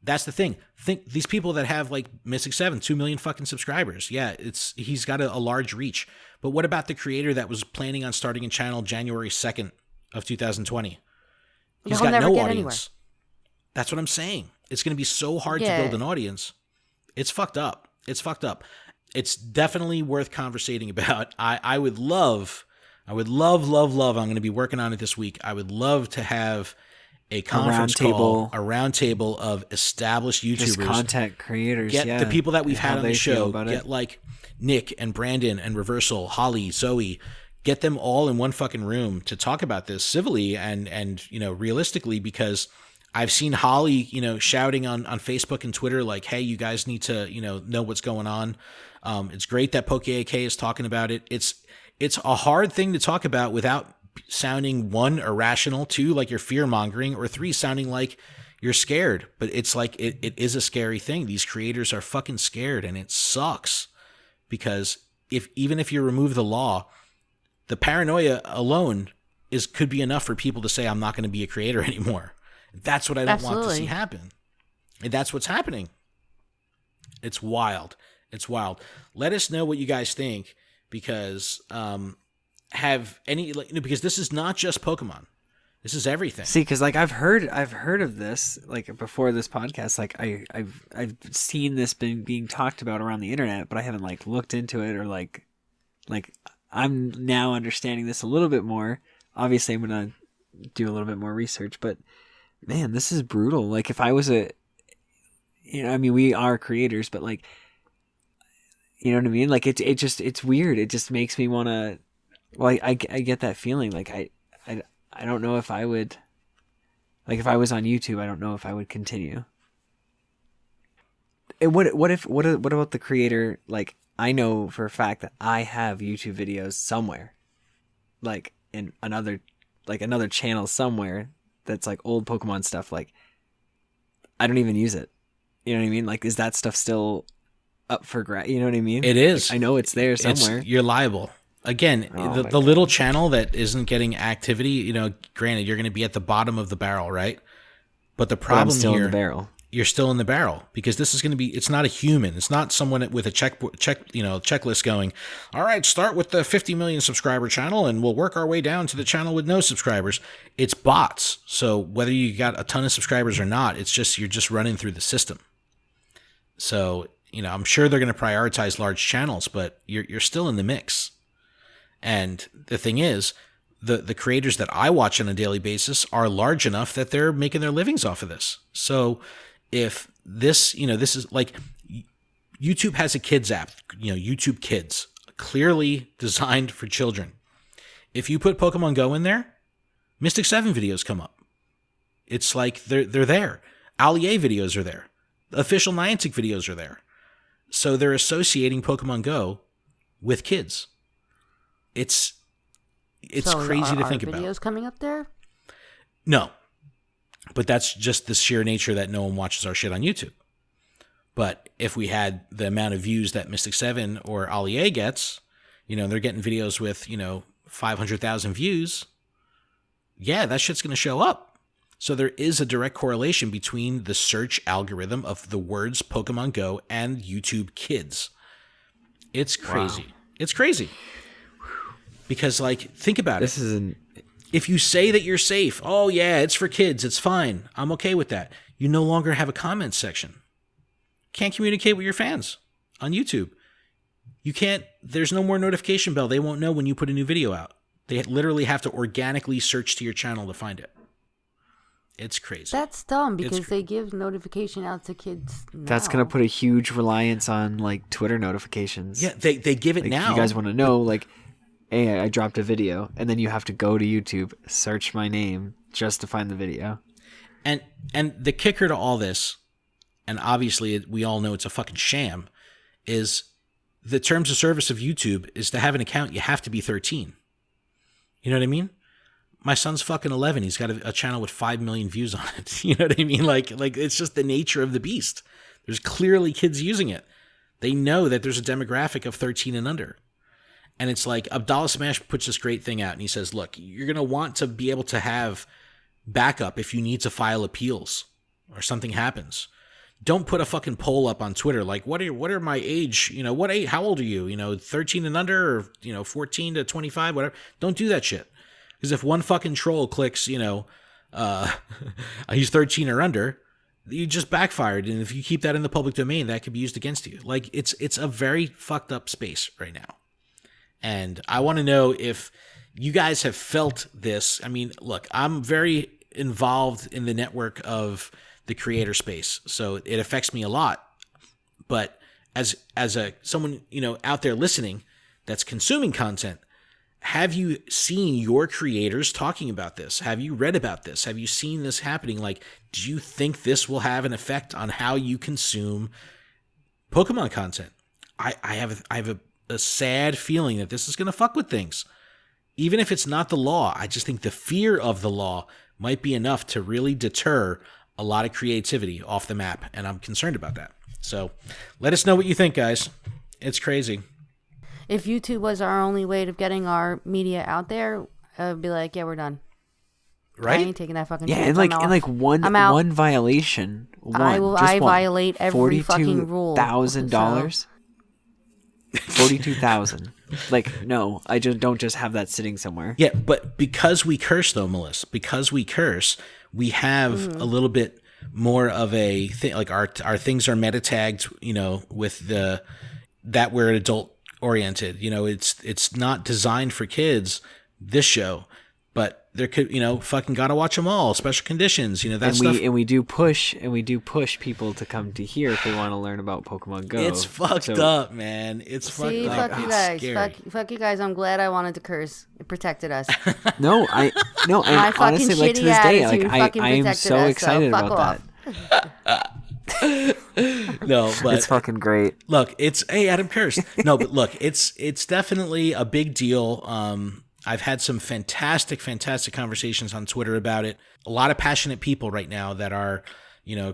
that's the thing. Think these people that have like Mystic 7, 2 million fucking subscribers. Yeah, he's got a large reach. But what about the creator that was planning on starting a channel January 2nd of 2020? He's got no audience. That's what I'm saying. It's going to be so hard to build an audience. It's fucked up. It's fucked up. It's definitely worth conversating about. I would love, I'm going to be working on it this week. I would love to have a conference call, a round table of established YouTubers. Just content creators. Get the people that we've had on the show. Get like Nick and Brandon and Reversal, Holly, Zoe. Get them all in one fucking room to talk about this civilly and realistically, because I've seen Holly, shouting on Facebook and Twitter like, hey, you guys need to, know what's going on. It's great that Poké is talking about it. It's a hard thing to talk about without sounding, 1, irrational, 2, like you're fear-mongering, or 3, sounding like you're scared. But it's like it is a scary thing. These creators are fucking scared, and it sucks because even if you remove the law, the paranoia alone could be enough for people to say, I'm not going to be a creator anymore. That's what I don't want to see happen. And that's what's happening. It's wild. It's wild. Let us know what you guys think, because because this is not just Pokemon. This is everything. See, because like I've heard of this like before this podcast. Like I've seen this being talked about around the internet, but I haven't like looked into it, or like I'm now understanding this a little bit more. Obviously, I'm gonna do a little bit more research, but man, this is brutal. Like if I was we are creators, but like, you know what I mean? Like it's weird. It just makes me want to. Well, I get that feeling. Like I don't know if I would. Like if I was on YouTube, I don't know if I would continue. And what about the creator? Like I know for a fact that I have YouTube videos somewhere, like in another channel somewhere that's like old Pokemon stuff. Like I don't even use it. You know what I mean? Like is that stuff still up for grab? You know what I mean? It is. Like, I know it's there somewhere. You're liable. Again, the little channel that isn't getting activity, granted, you're going to be at the bottom of the barrel, right? But the problem I'm still here, in the barrel. You're still in the barrel, because this is going to be, it's not a human. It's not someone with a checklist going, all right, start with the 50 million subscriber channel and we'll work our way down to the channel with no subscribers. It's bots. So whether you got a ton of subscribers or not, it's just, you're just running through the system. So, I'm sure they're going to prioritize large channels, but you're still in the mix. And the thing is, the creators that I watch on a daily basis are large enough that they're making their livings off of this. So if this, this is like, YouTube has a kids app, YouTube Kids, clearly designed for children. If you put Pokemon Go in there, Mystic 7 videos come up. It's like they're there. Allier videos are there. Official Niantic videos are there. So they're associating Pokemon Go with kids. It's crazy to think about. Videos coming up there? No, but that's just the sheer nature that no one watches our shit on YouTube. But if we had the amount of views that Mystic 7 or Allier gets, they're getting videos with 500,000 views. Yeah, that shit's going to show up. So there is a direct correlation between the search algorithm of the words Pokemon Go and YouTube Kids. It's crazy. Wow. It's crazy. Because, like, think about it. If you say that you're safe, oh, yeah, it's for kids, it's fine, I'm okay with that. You no longer have a comment section. Can't communicate with your fans on YouTube. You can't, there's no more notification bell. They won't know when you put a new video out. They literally have to organically search to your channel to find it. It's crazy. That's dumb because they give notification out to kids now. That's going to put a huge reliance on, like, Twitter notifications. Yeah, they give it like, now. If you guys want to know, like, hey, I dropped a video, and then you have to go to YouTube, search my name just to find the video. And the kicker to all this, and obviously we all know it's a fucking sham, is the terms of service of YouTube is to have an account, you have to be 13. You know what I mean? My son's fucking 11. He's got a channel with 5 million views on it. You know what I mean? Like it's just the nature of the beast. There's clearly kids using it. They know that there's a demographic of 13 and under. And it's like Abdallah Smash puts this great thing out and he says, look, you're going to want to be able to have backup if you need to file appeals or something happens. Don't put a fucking poll up on Twitter like, what are my age, what age, how old are you, 13 and under or, 14 to 25, whatever. Don't do that shit. Because if one fucking troll clicks, he's 13 or under, you just backfired. And if you keep that in the public domain, that could be used against you. Like, it's a very fucked up space right now. And I want to know if you guys have felt this. I mean, look, I'm very involved in the network of the creator space, so it affects me a lot. But as someone, out there listening that's consuming content, have you seen your creators talking about this? Have you read about this? Have you seen this happening? Like, do you think this will have an effect on how you consume Pokemon content? I have a sad feeling that this is going to fuck with things. Even if it's not the law, I just think the fear of the law might be enough to really deter a lot of creativity off the map, and I'm concerned about that. So let us know what you think, guys. It's crazy. If YouTube was our only way of getting our media out there, I'd be like, yeah, we're done. Right? I ain't taking that fucking Yeah, chance. and like one violation. I violate every fucking rule. $42,000. 42,000. Like, no, I just don't just have that sitting somewhere. Yeah, but because we curse, though, Melissa, because we curse, we have a little bit more of a thing. Like our things are meta tagged, with that we're adult oriented. It's not designed for kids. This show, but there could, fucking gotta watch them all. Special conditions, and we do push people to come to here if they want to learn about Pokemon Go. It's fucked up, man. It's fucked up. Fuck you guys. Fuck you guys. I'm glad I wanted to curse. It protected us. No, I honestly, like, to this day, like I am so excited about that. No, but it's fucking great. Look, Adam cursed. No, but look, it's definitely a big deal. I've had some fantastic conversations on Twitter about it. A lot of passionate people right now that are,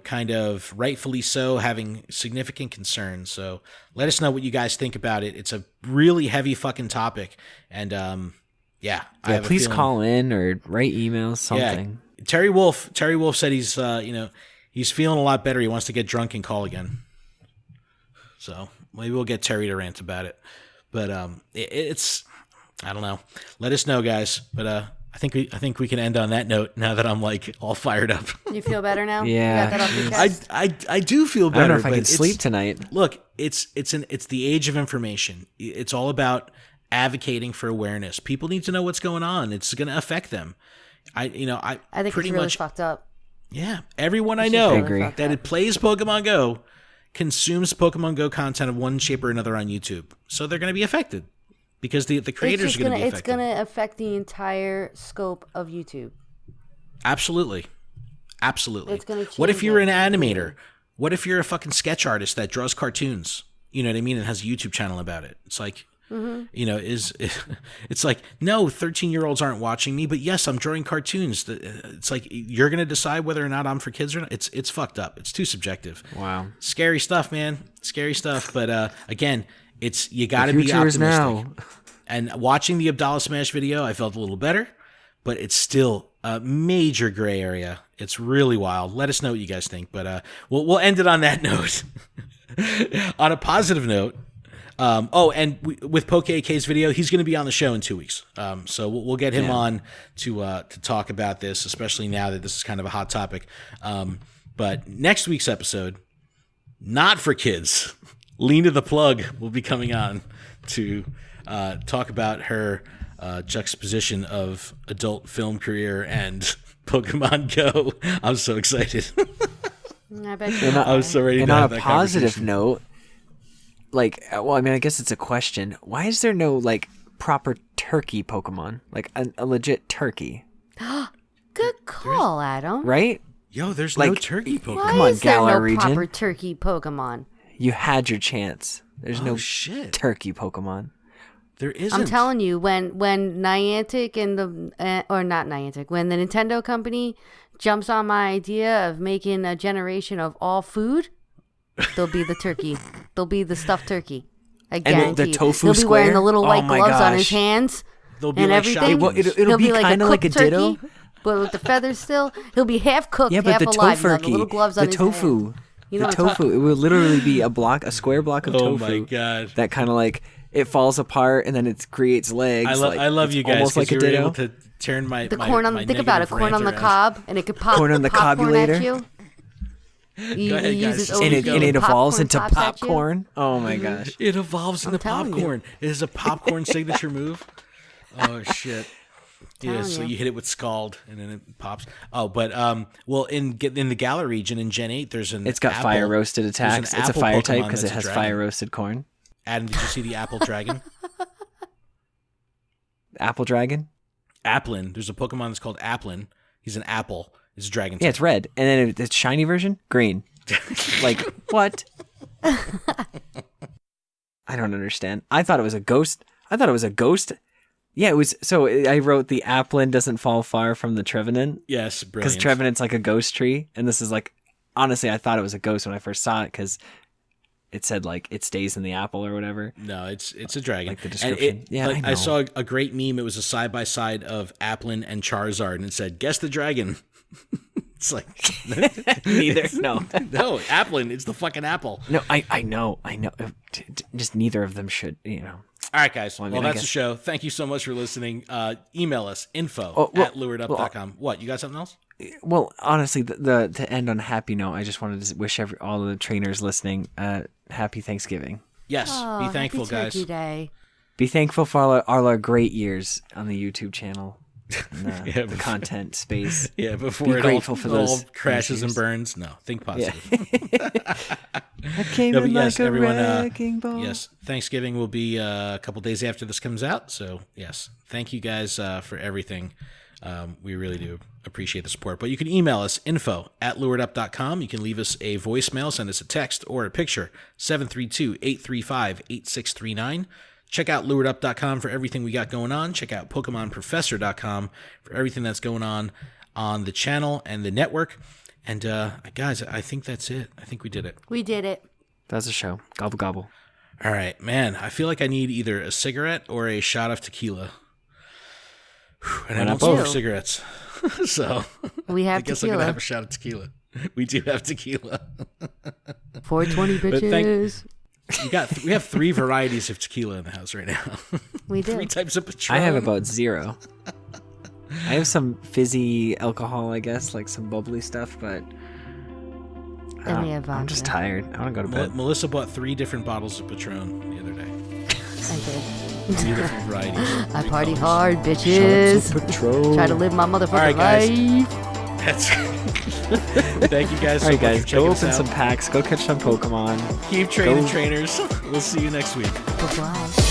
kind of rightfully so, having significant concerns. So let us know what you guys think about it. It's a really heavy fucking topic. And please call in or write emails, something. Yeah. Terry Wolf said he's, he's feeling a lot better. He wants to get drunk and call again. So maybe we'll get Terry to rant about it. But it's... I don't know. Let us know, guys. But I think we can end on that note now that I'm like all fired up. You feel better now? Yeah. You got that off your chest? I do feel better. I don't know if I can sleep tonight. Look, it's the age of information. It's all about advocating for awareness. People need to know what's going on. It's going to affect them. I think it's really fucked up. Yeah, everyone I know that it plays Pokemon Go consumes Pokemon Go content of one shape or another on YouTube, so they're going to be affected. Because the creators are going to be affected. It's going to affect the entire scope of YouTube. Absolutely. It's going to change. What if you're an animator? What if you're a fucking sketch artist that draws cartoons? You know what I mean? And has a YouTube channel about it. It's like, it's like, no, 13-year-olds aren't watching me, but yes, I'm drawing cartoons. It's like, you're going to decide whether or not I'm for kids or not. It's fucked up. It's too subjective. Wow. Scary stuff, man. Scary stuff. But again, you got to be optimistic. Now. And watching the Abdallah Smash video, I felt a little better, but it's still a major gray area. It's really wild. Let us know what you guys think. But we'll end it on that note. On a positive note. With Poké's video, he's going to be on the show in 2 weeks. So we'll get him on to talk about this, especially now that this is kind of a hot topic. But next week's episode, not for kids. Lena the Plug will be coming on to talk about her juxtaposition of adult film career and Pokemon Go. I'm so excited. I bet you I was so ready to have that conversation. On a positive note, I guess it's a question. Why is there no, proper turkey Pokemon? Like, a legit turkey? Good call, Adam. Right? Yo, there's no turkey Pokemon. Why Come on, is there Galar no region. proper turkey Pokemon? You had your chance. There's no shit. turkey Pokemon. There isn't. I'm telling you, when Niantic and when the Nintendo company jumps on my idea of making a generation of all food, there'll be the turkey. There'll be the stuffed turkey. I guarantee the tofu He'll be wearing the little white my gloves on gosh. his hands They'll be and like everything. shotguns. It'll be like kind of like a cooked ditto. turkey, but with the feathers still. He'll be half cooked, Yeah, but half the alive. tofurkey, The little gloves on the his tofu, hand. You the know what I'm tofu. It will literally be a square block of tofu. Oh my god! That kind of it falls apart and then it creates legs. I love you guys almost like a you were ditto. able to turn my corn on. my Think about it. negative Corn on the rant around. cob, and it could pop Corn on the popcorn cobulator. at you. Go ahead, guys. And it evolves into pops at you. popcorn. Oh my gosh. It evolves into telling you. popcorn. It is a popcorn signature move. Oh shit. Yeah, Telling so you. you hit it with Scald and then it pops. Oh, but well, in the Galar region in Gen 8, there's an It's got apple, fire roasted there's an attacks. It's a apple fire Pokemon type because it that's a has dragon. fire roasted corn. Adam, did you see the apple dragon? Apple dragon? Applin. There's a Pokemon that's called Applin. He's an apple. It's a dragon. Yeah, it's red. And then it's shiny version, green. Like, what? I don't understand. I thought it was a ghost. Yeah, it was. So I wrote the Applin doesn't fall far from the Trevenant. Yes, Because brilliant. Trevenant's like a ghost tree. And this is like, honestly, I thought it was a ghost when I first saw it because it said like it stays in the apple or whatever. No, it's a dragon. Like the And description. Yeah, like, I know. saw a great meme. It was a side by side of Applin and Charizard, and it said, "Guess the dragon." It's like Neither. No. no, Applin. It's the fucking apple. No, I know. Just neither of them should, All right, guys. Well, I Well, mean, I that's the guess- show. Thank you so much for listening. Email us at luredup.com. What? You got something else? Well, honestly, the to end on a happy note, I just wanted to wish all the trainers listening happy Thanksgiving. Yes. Oh, be thankful, happy Turkey guys. Day. Be thankful for all our great years on the YouTube channel, and, the content space. Yeah, before Be it grateful all, for all those crashes and years. burns. No, think Yeah. positive. I came No, but in yes, like a everyone, wrecking ball. Yes, Thanksgiving will be a couple days after this comes out. So, yes, thank you guys for everything. We really do appreciate the support. But you can email us, info@luredup.com. You can leave us a voicemail, send us a text or a picture, 732-835-8639. Check out luredup.com for everything we got going on. Check out PokemonProfessor.com for everything that's going on the channel and the network. And guys, I think that's it. I think we did it. We did it. That's a show. Gobble gobble. All right, man. I feel like I need either a cigarette or a shot of tequila. Whew, and I don't smoke both? cigarettes. So We I have guess I'm going to tequila. have a shot of tequila. We do have tequila. 420 bitches. We have 3 varieties of tequila in the house right now. We 3 did. types of Patron. I have about 0. I have some fizzy alcohol, I guess, like some bubbly stuff, but Then we have I'm just vodka. tired. I want to go to bed. Melissa bought 3 different bottles of Patron the other day. I did. 3 different varieties. I 3 party colors. hard, bitches. Try to live my motherfucking All right, guys. life. That's Thank you guys so All right, much guys, for checking go us open out. some packs. Go catch some Pokemon. Keep training, Go. trainers. We'll see you next week. Bye-bye.